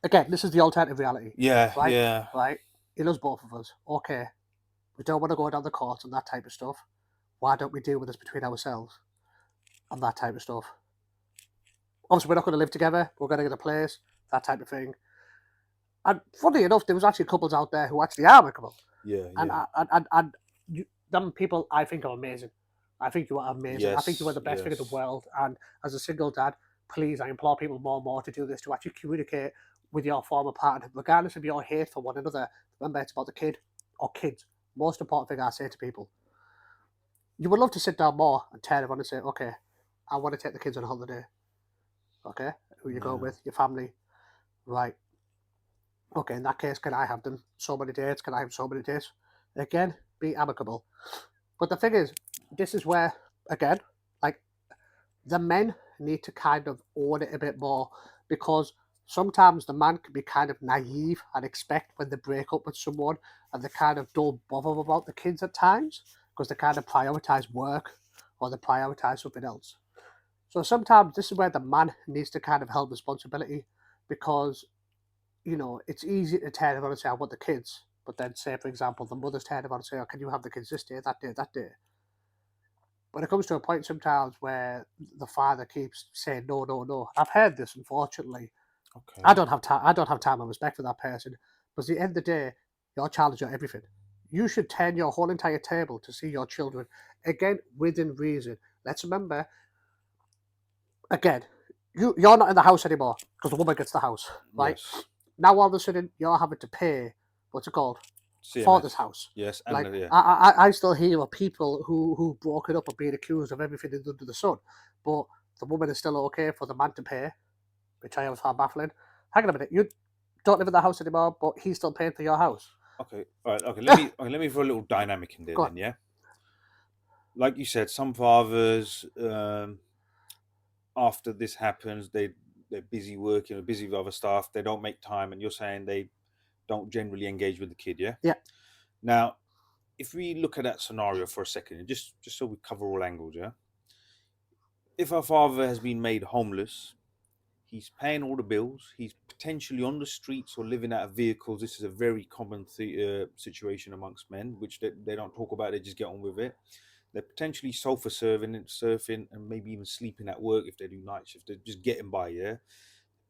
Again, this is the alternative reality. Yeah, right? yeah. Right. He loves both of us. Okay, we don't want to go down the court and that type of stuff. Why don't we deal with this between ourselves and that type of stuff? Obviously, we're not going to live together. We're going to get a place, that type of thing. And funny enough, there was actually couples out there who actually are amicable. Yeah, And yeah. them people, I think, are amazing. I think you are amazing. I think you are the best thing in the world. And as a single dad, please, I implore people more and more to do this, to actually communicate with your former partner, regardless of your hate for one another. Remember, it's about the kid or kids. Most important thing I say to people. You would love to sit down more and turn around and say, okay, I want to take the kids on a holiday. Okay, who you go with? Your family. Right. Okay, in that case, can I have them so many days? Can I have so many days? Again, be amicable. But the thing is, this is where, again, like, the men need to kind of own it a bit more, because sometimes the man can be kind of naive and expect when they break up with someone and they kind of don't bother about the kids at times because they kind of prioritize work or they prioritize something else. So sometimes this is where the man needs to kind of hold responsibility, because, you know, it's easy to turn around and say, I want the kids. But then say, for example, the mother's turn around and say, oh, can you have the kids this day, that day, that day? But it comes to a point sometimes where the father keeps saying no, no, no. I've heard this, unfortunately. Okay. I don't have time. I don't have time and respect for that person. But at the end of the day, your child is your everything. You should turn your whole entire table to see your children, again, within reason. Let's remember, again, you're not in the house anymore because the woman gets the house, right? Yes. Now all of a sudden you're having to pay, what's it called, CMS. for this house. Yes, and Like, yeah. I still hear of people who broke it up and being accused of everything under the sun, but the woman is still okay for the man to pay, which I always find baffling. Hang on a minute, you don't live in the house anymore, but he's still paying for your house. Okay, all right. Okay, let me throw a little dynamic in there Go then. on. Yeah, like you said, some fathers, after this happens, they're busy working or busy with other stuff. They don't make time, and you're saying they don't generally engage with the kid. Yeah. Yeah. Now, if we look at that scenario for a second, just so we cover all angles, yeah. If our father has been made homeless, he's paying all the bills, he's potentially on the streets or living out of vehicles. This is a very common situation amongst men, which they don't talk about, they just get on with it. They're potentially sofa surfing, and maybe even sleeping at work if they do night shift. They're just getting by, yeah.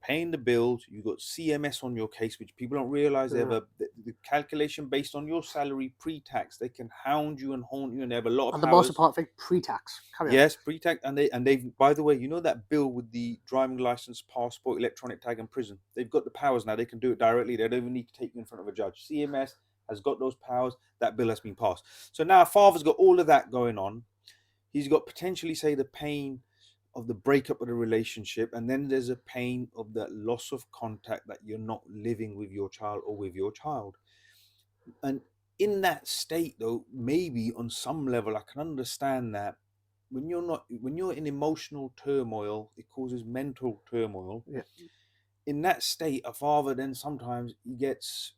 Paying the bills. You got CMS on your case, which people don't realize. They have the calculation based on your salary pre-tax. They can hound you and haunt you, and they have a lot of And the most powers. important thing, pre-tax. Yes, pre-tax, and they've, by the way, you know that bill with the driving license, passport, electronic tag, and prison. They've got the powers now. They can do it directly. They don't even need to take you in front of a judge. CMS has got those powers. That bill has been passed. So now father's got all of that going on. He's got potentially, say, the pain of the breakup of the relationship, and then there's a pain of that loss of contact that you're not living with your child or with your child. And in that state, though, maybe on some level I can understand that when you're in emotional turmoil, it causes mental turmoil. Yeah. In that state, a father then sometimes he gets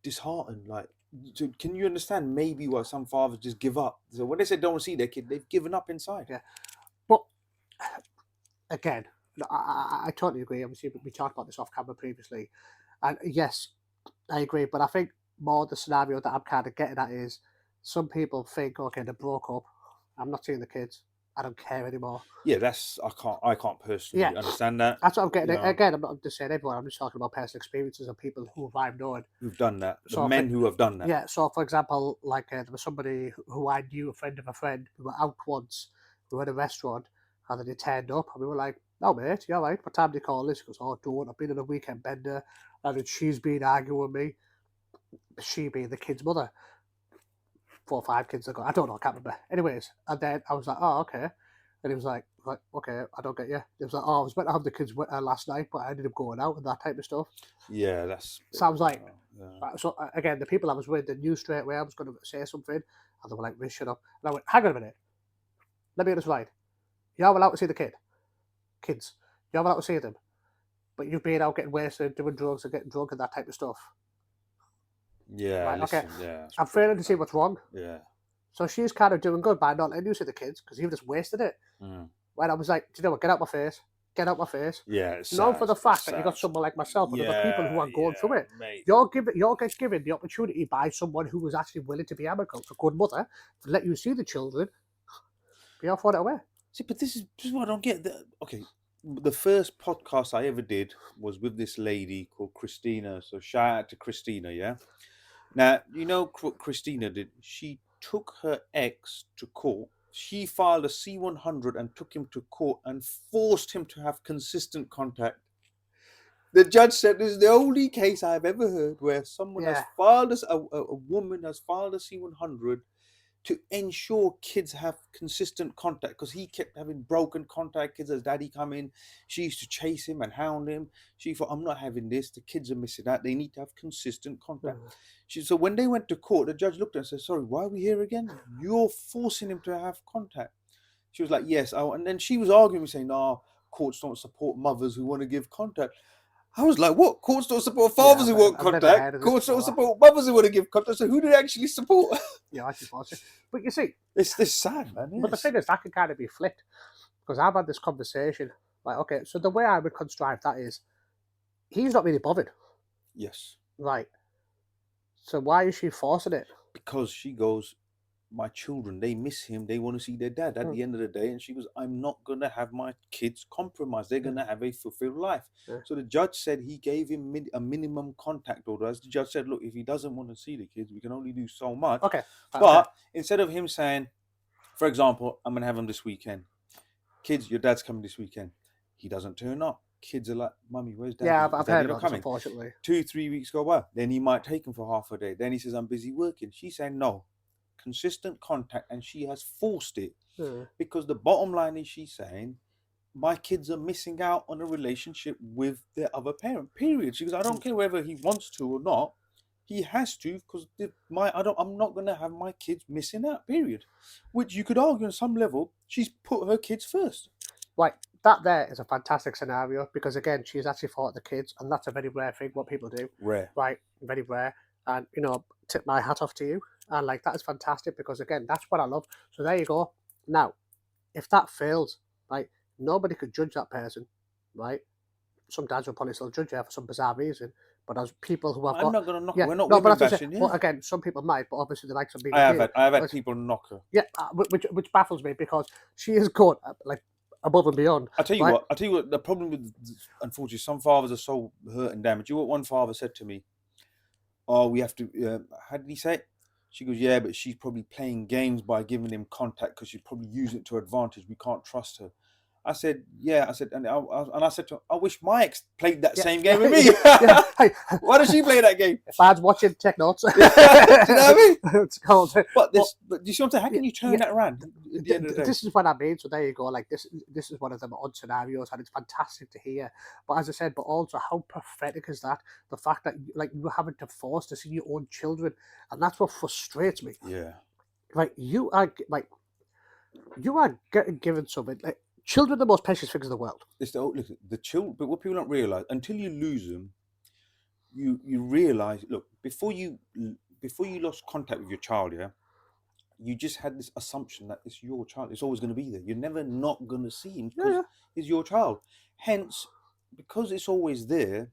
disheartened. Like, so can you understand maybe why some fathers just give up? So when they say don't see their kid, they've given up inside. Yeah. But again, I totally agree. Obviously, we talked about this off camera previously, and yes, I agree. But I think more the scenario that I'm kind of getting at is some people think, okay, they broke up. I'm not seeing the kids. I don't care anymore. Yeah, I can't personally understand that. That's what I'm getting. You know, Again, I'm not just saying everyone. I'm just talking about personal experiences of people who I've known. who've done that. The So men who have done that. Yeah. So, for example, like there was somebody who I knew, a friend of a friend, who were out once. We were at a restaurant, and then he turned up, and we were like, "No, mate, you all right? What time do you call this?" He goes, "Oh, don't. I've been on a weekend bender, and then she's been arguing with me. She being the kid's mother, 4 or 5 kids ago. I don't know. I can't remember. Anyways, and then I was like, "Oh, okay." And he was like, okay, I don't get you. He was like, "Oh, I was meant to have the kids with her last night, but I ended up going out and that type of stuff." Yeah, that's. So I was like, yeah. so again, the people I was with, they knew straight away I was going to say something, and they were like, "Riz, shut up." And I went, "Hang on a minute. Let me get this right. You're allowed to see the kids. You're allowed to see them, but you've been out getting wasted, doing drugs, and getting drunk and that type of stuff." Yeah, Right? listen, Okay. yeah. I'm failing to see what's wrong. Yeah. So she's kind of doing good by not letting you see the kids because you've just wasted it. When I was like, "Do you know what? Get out my face. Get out my face." Yeah, it's Known sad. for the fact that you got someone like myself and other people who are going through it. Mate. You're get given the opportunity by someone who was actually willing to be amicable, a good mother, to let you see the children. But you're throwing it away. See, but this is what I don't get. Okay, the first podcast I ever did was with this lady called Christina. So shout out to Christina, yeah. Now you know what Christina did. She took her ex to court. She filed a C-100 and took him to court and forced him to have consistent contact. The judge said this is the only case I've ever heard where someone has filed a woman has filed a C-100 to ensure kids have consistent contact, because he kept having broken contact. Kids as daddy come in, she used to chase him and hound him. She thought, I'm not having this. The kids are missing out. They need to have consistent contact. So when they went to court, the judge looked at her and said, sorry, why are we here again? You're forcing him to have contact. She was like, yes. And then she was arguing, saying, no, courts don't support mothers who want to give contact. I was like, what? Courts don't support fathers who want contact. Courts don't support mothers who want to give contact. So who do they actually support? Yeah, I suppose. But you see, it's this sad, man. Yes. But the thing is, that can kind of be flipped, because I've had this conversation. Like, okay, so the way I would construct that is, he's not really bothered. Yes. Right. So why is she forcing it? Because she goes, my children, they miss him. They want to see their dad at the end of the day. And she goes, I'm not going to have my kids compromised. They're going to have a fulfilled life. So the judge said he gave him a minimum contact order. As the judge said, look, if he doesn't want to see the kids, we can only do so much. Okay. But instead of him saying, for example, I'm going to have him this weekend. Kids, your dad's coming this weekend. He doesn't turn up. Kids are like, Mummy, where's dad? Yeah, I've heard about this, unfortunately. 2-3 weeks go by. Then he might take him for half a day. Then he says, I'm busy working. She's saying, no. Consistent contact, and she has forced it because the bottom line is, she's saying, my kids are missing out on a relationship with their other parent, period. She goes, I don't care whether he wants to or not, he has to, because I'm not going to have my kids missing out, period. Which you could argue on some level, she's put her kids first. Right, that there is a fantastic scenario, because again, she's actually thought the kids, and that's a very rare thing what people do. Rare. Right, very rare. and tip my hat off to you. And like that is fantastic because again, that's what I love. So there you go. Now, if that fails, right, nobody could judge that person, right? Some dads will probably still judge you for some bizarre reason, but as people who have I'm got, not gonna knock. yeah, We're not no, but women that's what I'm saying. bashing. But Yeah, again, some people might, but obviously they like some being here. I have But had people knock her. yeah, which baffles me because she is good, like above and beyond, I'll tell you right? what. I'll tell you what. The problem with, unfortunately, some fathers are so hurt and damaged. You know what one father said to me? Oh, we have to. How did he say it? She goes, yeah, but she's probably playing games by giving him contact because she's probably using it to her advantage. We can't trust her. I said, yeah. I said, and I said to her, I wish my ex played that Yeah, same game with me. yeah. Hey, Why does she play that game? if I was watching Tech Notes, Do you know what I mean? it's called. But do you see what I'm saying? How can you turn Yeah, that around at the end of the day? this is what I mean. So there you go. Like this is one of them odd scenarios, and it's fantastic to hear. But as I said, but also how pathetic is that? The fact that like you're having to force to see your own children, and that's what frustrates me. Yeah. Like you are getting given something. Like children, are the most precious things in the world. It's the children, but what people don't realize until you lose them, you realize. Look, before you lost contact with your child, yeah, you just had this assumption that it's your child. It's always going to be there. You're never not going to see him because Yeah. it's your child. Hence, because it's always there,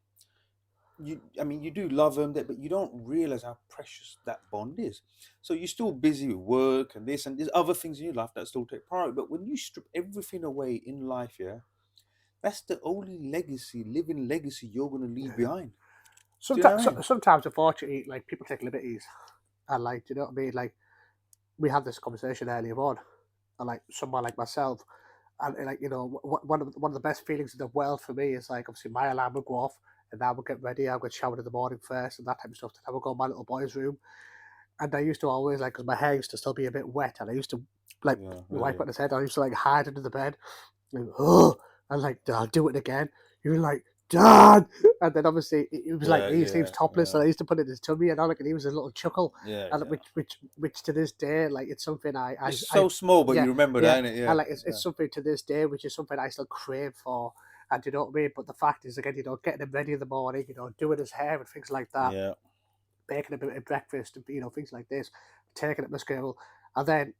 you do love them, but you don't realize how precious that bond is. So you're still busy with work and this and there's other things in your life that still take priority. But when you strip everything away in life, yeah, that's the only living legacy you're going to leave behind. Sometimes, unfortunately, like people take liberties, and like, do you know what I mean? Like we had this conversation earlier on, and like someone like myself, and like one of the best feelings in the world for me is like obviously my alarm would go off, and I would get ready. I would get showered in the morning first, and that type of stuff. Then I would go in my little boy's room, and I used to always like because my hair used to still be a bit wet, and I used to like wipe on his head. I used to like hide under the bed, and, and like I'll do it again. You were like, Dad, and then obviously it was like he was topless, and I used to put it in his tummy, and all like, and he was a little chuckle, and which to this day, like it's something it's so small, but you remember that, innit? Yeah, and like it's something to this day, which is something I still crave for. And you know what I mean? But the fact is, again, getting him ready in the morning, doing his hair and things like that, yeah. baking a bit of breakfast, things like this, taking it to school, and then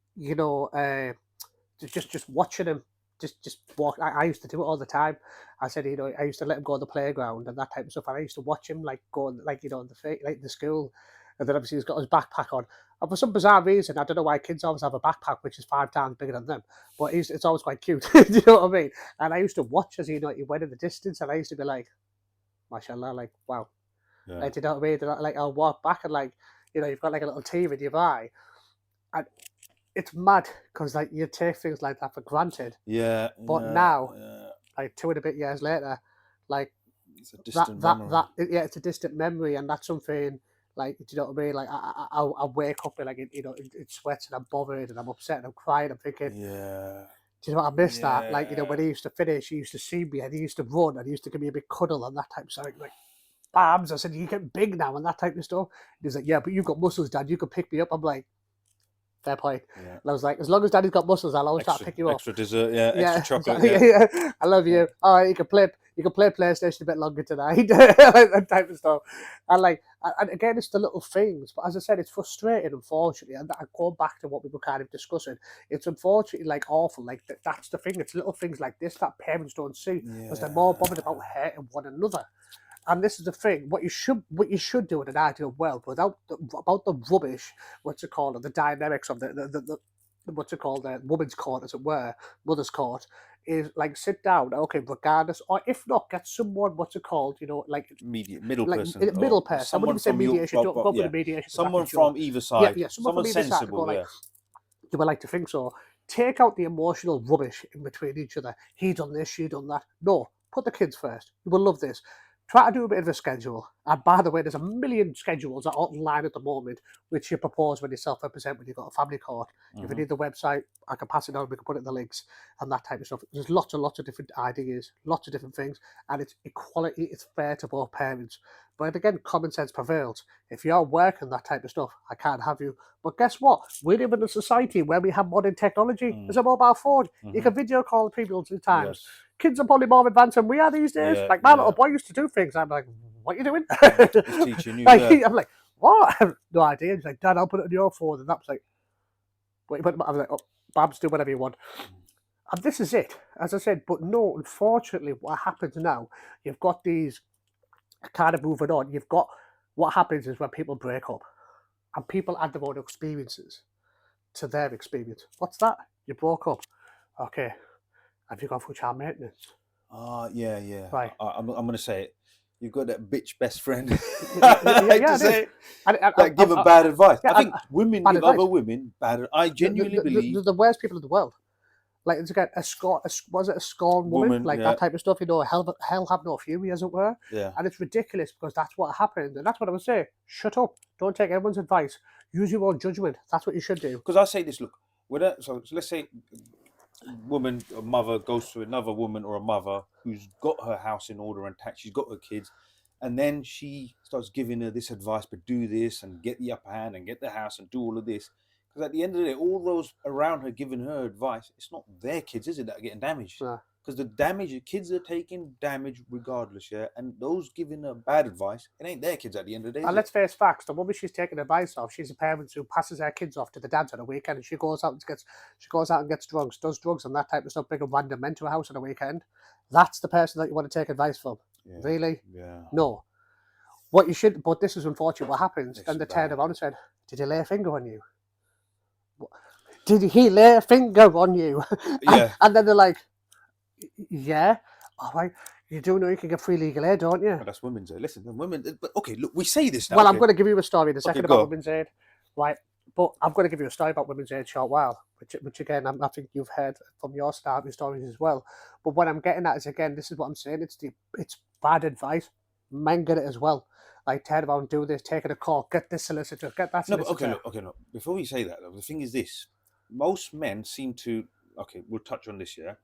just watching him, just walk. I used to do it all the time. I said, I used to let him go on the playground and that type of stuff, and I used to watch him like go like the school, and then obviously he's got his backpack on. And for some bizarre reason, I don't know why kids always have a backpack which is 5 times bigger than them, but it's always quite cute. Do you know what I mean? And I used to watch as he went in the distance, and I used to be like, mashallah, like wow. Yeah. Like, do you know what I mean? Like I'll walk back and like, you've got like a little TV in your eye, and it's mad because like you take things like that for granted. Yeah. But now, like 2 and a bit years later, like it's a distant memory. It's a distant memory, and that's something like, do you know what I mean? Like I wake up and like in sweats, and I'm bothered and I'm upset and I'm crying. I'm thinking, yeah. Do you know what I miss that? Like when he used to finish, he used to see me and he used to run and he used to give me a big cuddle and that type of stuff. Like, Babs, I said, you get big now and that type of stuff. He's like, yeah, but you've got muscles, Dad. You can pick me up. I'm like, fair point. Yeah. And I was like, as long as Daddy's got muscles, I'll always try to pick you up. Extra dessert, extra chocolate. Yeah. I love you. All right, you can play PlayStation a bit longer tonight. Like that type of stuff. And again, it's the little things. But as I said, it's frustrating, unfortunately. And I go back to what we were kind of discussing. It's unfortunately like awful. Like that's the thing. It's little things like this that parents don't see because they're more bothered about hurting one another. And this is the thing: what you should do in an ideal world, about the rubbish, the dynamics of the woman's court, as it were, mother's court, is like sit down, okay, regardless, or if not, get someone, middle person. I wouldn't even say mediation. Don't go for the mediation. Someone from either side. Yeah, someone sensible. You would like to think so. Take out the emotional rubbish in between each other. He done this, she done that. No, put the kids first. You will love this. Try to do a bit of a schedule. And by the way, there's a million schedules that are online at the moment, which you propose when you self-represent, when you've got a family court. Mm-hmm. If you need the website, I can pass it on, we can put it in the links and that type of stuff. There's lots of different ideas, lots of different things, and it's equality, it's fair to both parents. But again, common sense prevails. If you're working that type of stuff, I can't have you. But guess what? We live in a society where we have modern technology. There's a mobile phone. Mm-hmm. You can video call people 2 times. Yes. Kids are probably more advanced than we are these days. My little boy used to do things. I'm like, what are you doing? He's teaching you. I'm like, what? No idea. He's like, Dad, I'll put it on your phone. And that's like, what you put? I was like, oh, Babs, do whatever you want. And this is it, as I said. But no, unfortunately, what happens now, you've got these kind of moving on. You've got what happens is when people break up and people add their own experiences to their experience. What's that? You broke up. Okay. Have you gone through child maintenance? Yeah. Right. I'm going to say it. You've got that bitch best friend. Yeah, I hate yeah, to it say is. it. That give them bad advice. Yeah, I think women bad give advice. other women bad. I genuinely believe the worst people in the world. Like, it's again was it a scorned woman? Like yeah, that type of stuff, you know, hell have no fury, as it were. yeah. And it's ridiculous because that's what happened. And that's what I would say. Shut up. Don't take everyone's advice. Use your own judgment. That's what you should do. Because I say this, look, so let's say woman, a mother goes to another woman or a mother who's got her house in order and tax, she's got her kids, and then she starts giving her this advice, but do this and get the upper hand and get the house and do all of this. Because at the end of the day, all those around her giving her advice, it's not their kids, is it, that are getting damaged? Yeah. Because the kids are taking damage regardless, yeah. And those giving her bad advice, it ain't their kids at the end of the day. And let's face facts, the woman she's taking advice of, she's a parent who passes her kids off to the dads on a weekend, and she goes out and gets drugs, does drugs and that type of stuff, bring a random men to a house on a weekend. That's the person that you want to take advice from. Yeah. Really? Yeah. No. What you should, but this is unfortunate what happens. It's Then they bad. turned around and said, did he lay a finger on you? Did he lay a finger on you? Yeah. And then they're like, yeah, all right. You do know you can get free legal aid, don't you? But that's women's aid. Listen, women. But okay, look, we say this now. Well, okay. I'm going to give you a story in a second go about on. women's aid, right? But I'm going to give you a story about women's aid short while, which again, I think you've heard from your start, your stories as well. But what I'm getting at is, again, this is what I'm saying. It's bad advice. Men get it as well. Like, turn around, do this, take it a call, get this solicitor, get that No, solicitor. but okay, look. Before we say that, though, the thing is this: most men seem to. Okay, we'll touch on this. Yeah,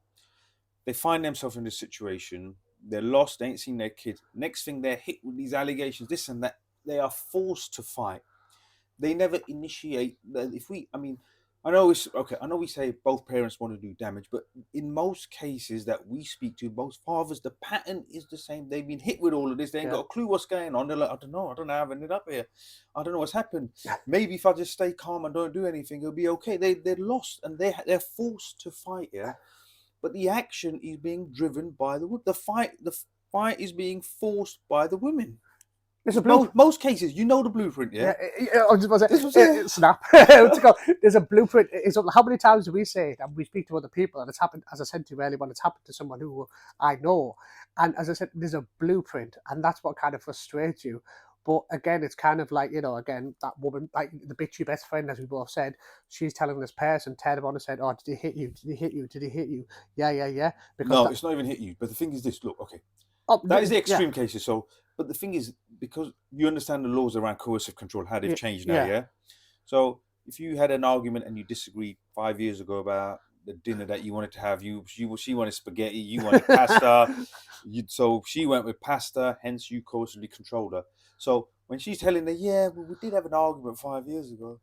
they find themselves in this situation. They're lost. They ain't seen their kids. Next thing, they're hit with these allegations, this and that. They are forced to fight. They never initiate. I know it's okay. I know we say both parents want to do damage, but in most cases that we speak to, most fathers, the pattern is the same. They've been hit with all of this. They ain't got a clue what's going on. They're like, I don't know how I've ended up here. I don't know what's happened. Maybe if I just stay calm and don't do anything, it'll be okay. They're lost and they're forced to fight. Yeah, but the action is being driven by the fight. The fight is being forced by the women. There's a blueprint. Most cases, you know the blueprint, yeah? I was about to say, snap. There's a blueprint. How many times do we say it and we speak to other people, and it's happened, as I said to you earlier, when it's happened to someone who I know. And as I said, there's a blueprint, and that's what kind of frustrates you. But again, it's kind of like, again, that woman, like the bitchy best friend, as we both said, she's telling this person, turned around and said, oh, did he hit you? Did he hit you? Did he hit you? Yeah. Because it's not even hit you. But the thing is this, look, okay. That is the extreme cases. So, but the thing is, because you understand the laws around coercive control, how they've changed now, yeah? So if you had an argument and you disagreed 5 years ago about the dinner that you wanted to have, she wanted spaghetti, you wanted pasta, so she went with pasta, hence you coercively controlled her. So when she's telling her, we did have an argument 5 years ago,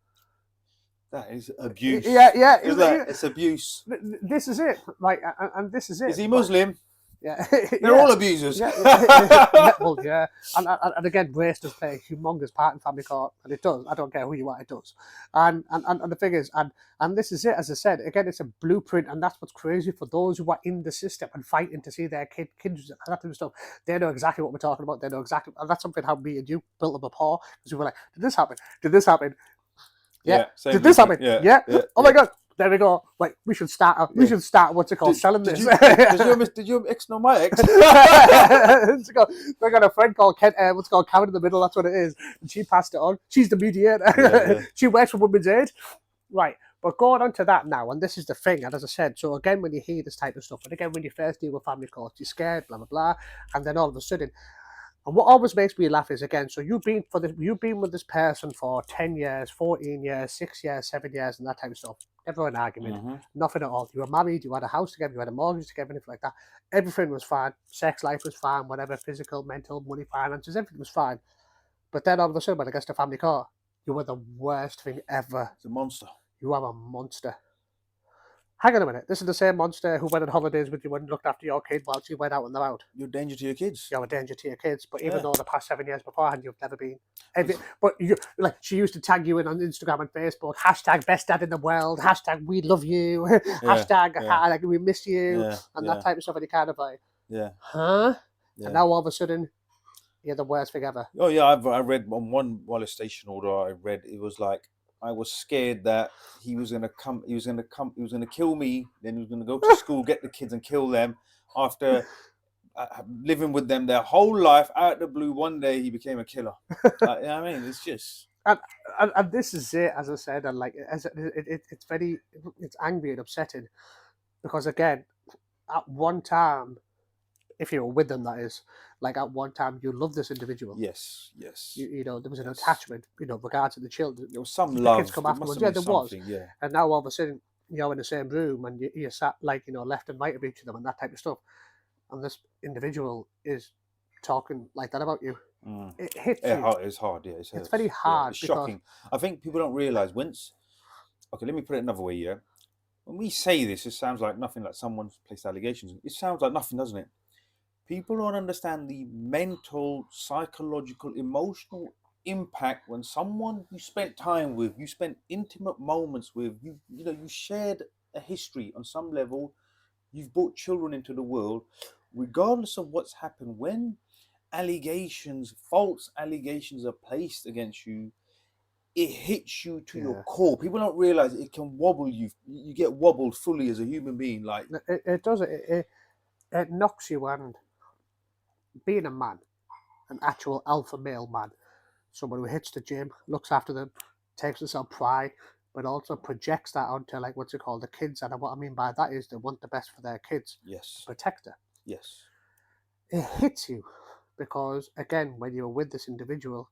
that is abuse. Yeah. It's abuse. This is it. Like, and this is it. Is he Muslim? Yeah, they're all abusers. Well, yeah, and again, race does play a humongous part in family court, and it does. I don't care who you are, it does. And the thing is, and this is it. As I said, again, it's a blueprint, and that's what's crazy for those who are in the system and fighting to see their kids and that type of stuff. They know exactly what we're talking about. They know exactly, and that's something how me and you built up a rapport, because we were like, did this happen? Did this happen? Yeah. Did this happen? Yeah. Oh my God. There we go. Like, we should start. We should start. What's it called? Selling this. Did your ex know my ex? We got a friend called Karen in the middle. That's what it is. And she passed it on. She's the mediator. She works for Women's Aid. Right. But going on to that now, and this is the thing. And as I said, so again, when you hear this type of stuff, and again, when you first deal with family courts, you're scared, blah blah blah, and then all of a sudden. And what always makes me laugh is, again, so you've been with this person for 10 years, 14 years, 6 years, 7 years, and that type of stuff. Never an argument, nothing at all. You were married, you had a house together, you had a mortgage together, anything like that. Everything was fine. Sex life was fine, whatever, physical, mental, money, finances, everything was fine. But then all of a sudden, when it gets to family court, you were the worst thing ever. It's a monster. You are a monster. Hang on a minute. This is the same monster who went on holidays with you and looked after your kid whilst you went out and about. You're a danger to your kids. You're a danger to your kids. But even Yeah. though the past 7 years beforehand you've never been. But you, like, she used to tag you in on Instagram and Facebook. Hashtag best dad in the world. Hashtag we love you. Hashtag like we miss you. And that type of stuff. And you kind of like, huh? Yeah. And now all of a sudden, you're the worst thing ever. Oh yeah, I read on one molestation order. I read it was like I was scared that he was gonna come. He was gonna kill me. Then he was gonna go to school, get the kids, and kill them. After living with them their whole life, out of the blue, one day he became a killer. You know what I mean, it's just. And this is it, as I said, and like it's angry and upsetting because again, at one time, if you were with them, that is, like at one time you loved this individual. Yes. You know, there was an attachment, you know, regards to the children. There was some the love. Kids come afterwards. Yeah, there was. Yeah. And now all of a sudden you're in the same room and you're sat like, you know, left and right of each of them and that type of stuff. And this individual is talking like that about you. It hits you. It's hard, yeah. It's very hard. It's shocking. I think people don't realise okay, let me put it another way, yeah. When we say this, it sounds like nothing, like someone's placed allegations. It sounds like nothing, doesn't it? People don't understand the mental, psychological, emotional impact when someone you spent time with, you spent intimate moments with, you shared a history on some level, you've brought children into the world, regardless of what's happened, when false allegations are placed against you, it hits you to your core. People don't realize it can wobble you. You get wobbled fully as a human being. Like it does. It knocks you. And being a man, an actual alpha male man, someone who hits the gym, looks after them, takes themselves pride, but also projects that onto, like, what's it called, the kids. And what I mean by that is they want the best for their kids. Yes. Protect her. Yes. It hits you because, again, when you were with this individual,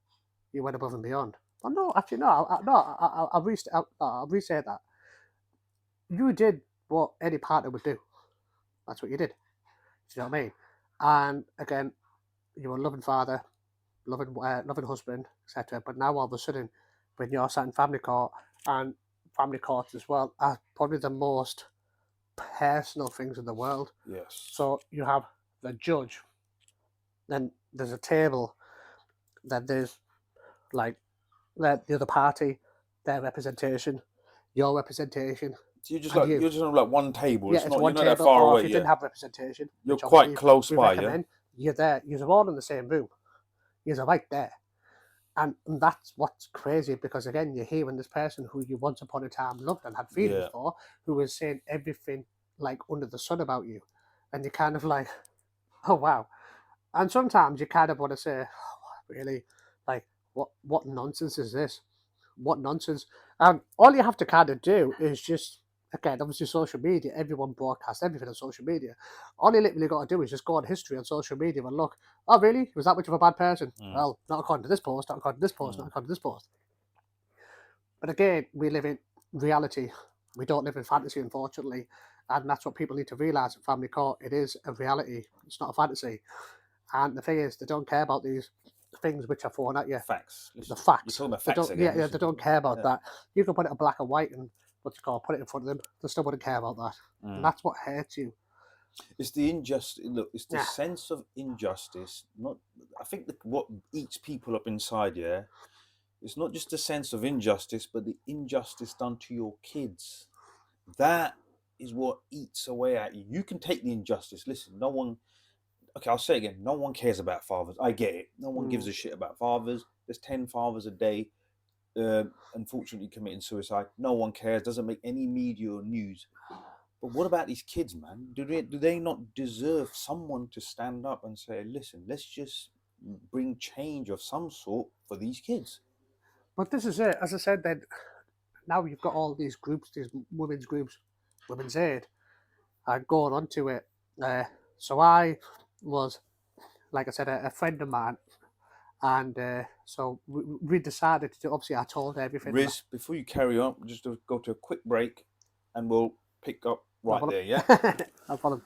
you went above and beyond. Oh, no, actually, no. I'll re-say that. You did what any partner would do. That's what you did. Do you know what I mean? And again, you were a loving father, loving husband, etc. But now all of a sudden, when you're sat in family court, and family courts as well are probably the most personal things in the world. Yes. So you have the judge, then there's a table, then there's like the other party, their representation, your representation. So you're just on like one table. Yeah, it's one you're table. not that far or away. If you didn't have representation, you're quite close by. Yeah, you're there. You're all in the same room. You're right there, and that's what's crazy because again, you're hearing this person who you once upon a time loved and had feelings for, who is saying everything like under the sun about you, and you're kind of like, oh wow. And sometimes you kind of want to say, oh, really, like what nonsense is this? What nonsense? And all you have to kind of do is just, again, obviously social media, everyone broadcasts everything on social media. All you literally got to do is just go on history on social media and look, oh really? Was that much of a bad person? Well, not according to this post, not according to this post, not according to this post. But again, we live in reality. We don't live in fantasy, unfortunately. And that's what people need to realise in family court. It is a reality. It's not a fantasy. And the thing is, they don't care about these things which are thrown at you. Facts. The facts. You're talking about facts again. They don't care about that. You can put it in black and white and put it in front of them. They still wouldn't care about that. And that's what hurts you. It's the injustice. Look, it's the sense of injustice. I think what eats people up inside. Yeah, it's not just the sense of injustice, but the injustice done to your kids. That is what eats away at you. You can take the injustice. Listen, no one. Okay, I'll say again. No one cares about fathers. I get it. No one gives a shit about fathers. There's 10 fathers a day, unfortunately committing suicide. No one cares. Doesn't make any media or news. But what about these kids, man? Do they not deserve someone to stand up and say, listen, let's just bring change of some sort for these kids? But this is it. As I said, then now you've got all these groups, these women's groups, Women's Aid, going on to it. So I was, like I said, a friend of mine. And so we decided to, obviously I told her everything. Riz, before you carry on, just to go to a quick break and we'll pick up there, yeah? No problem.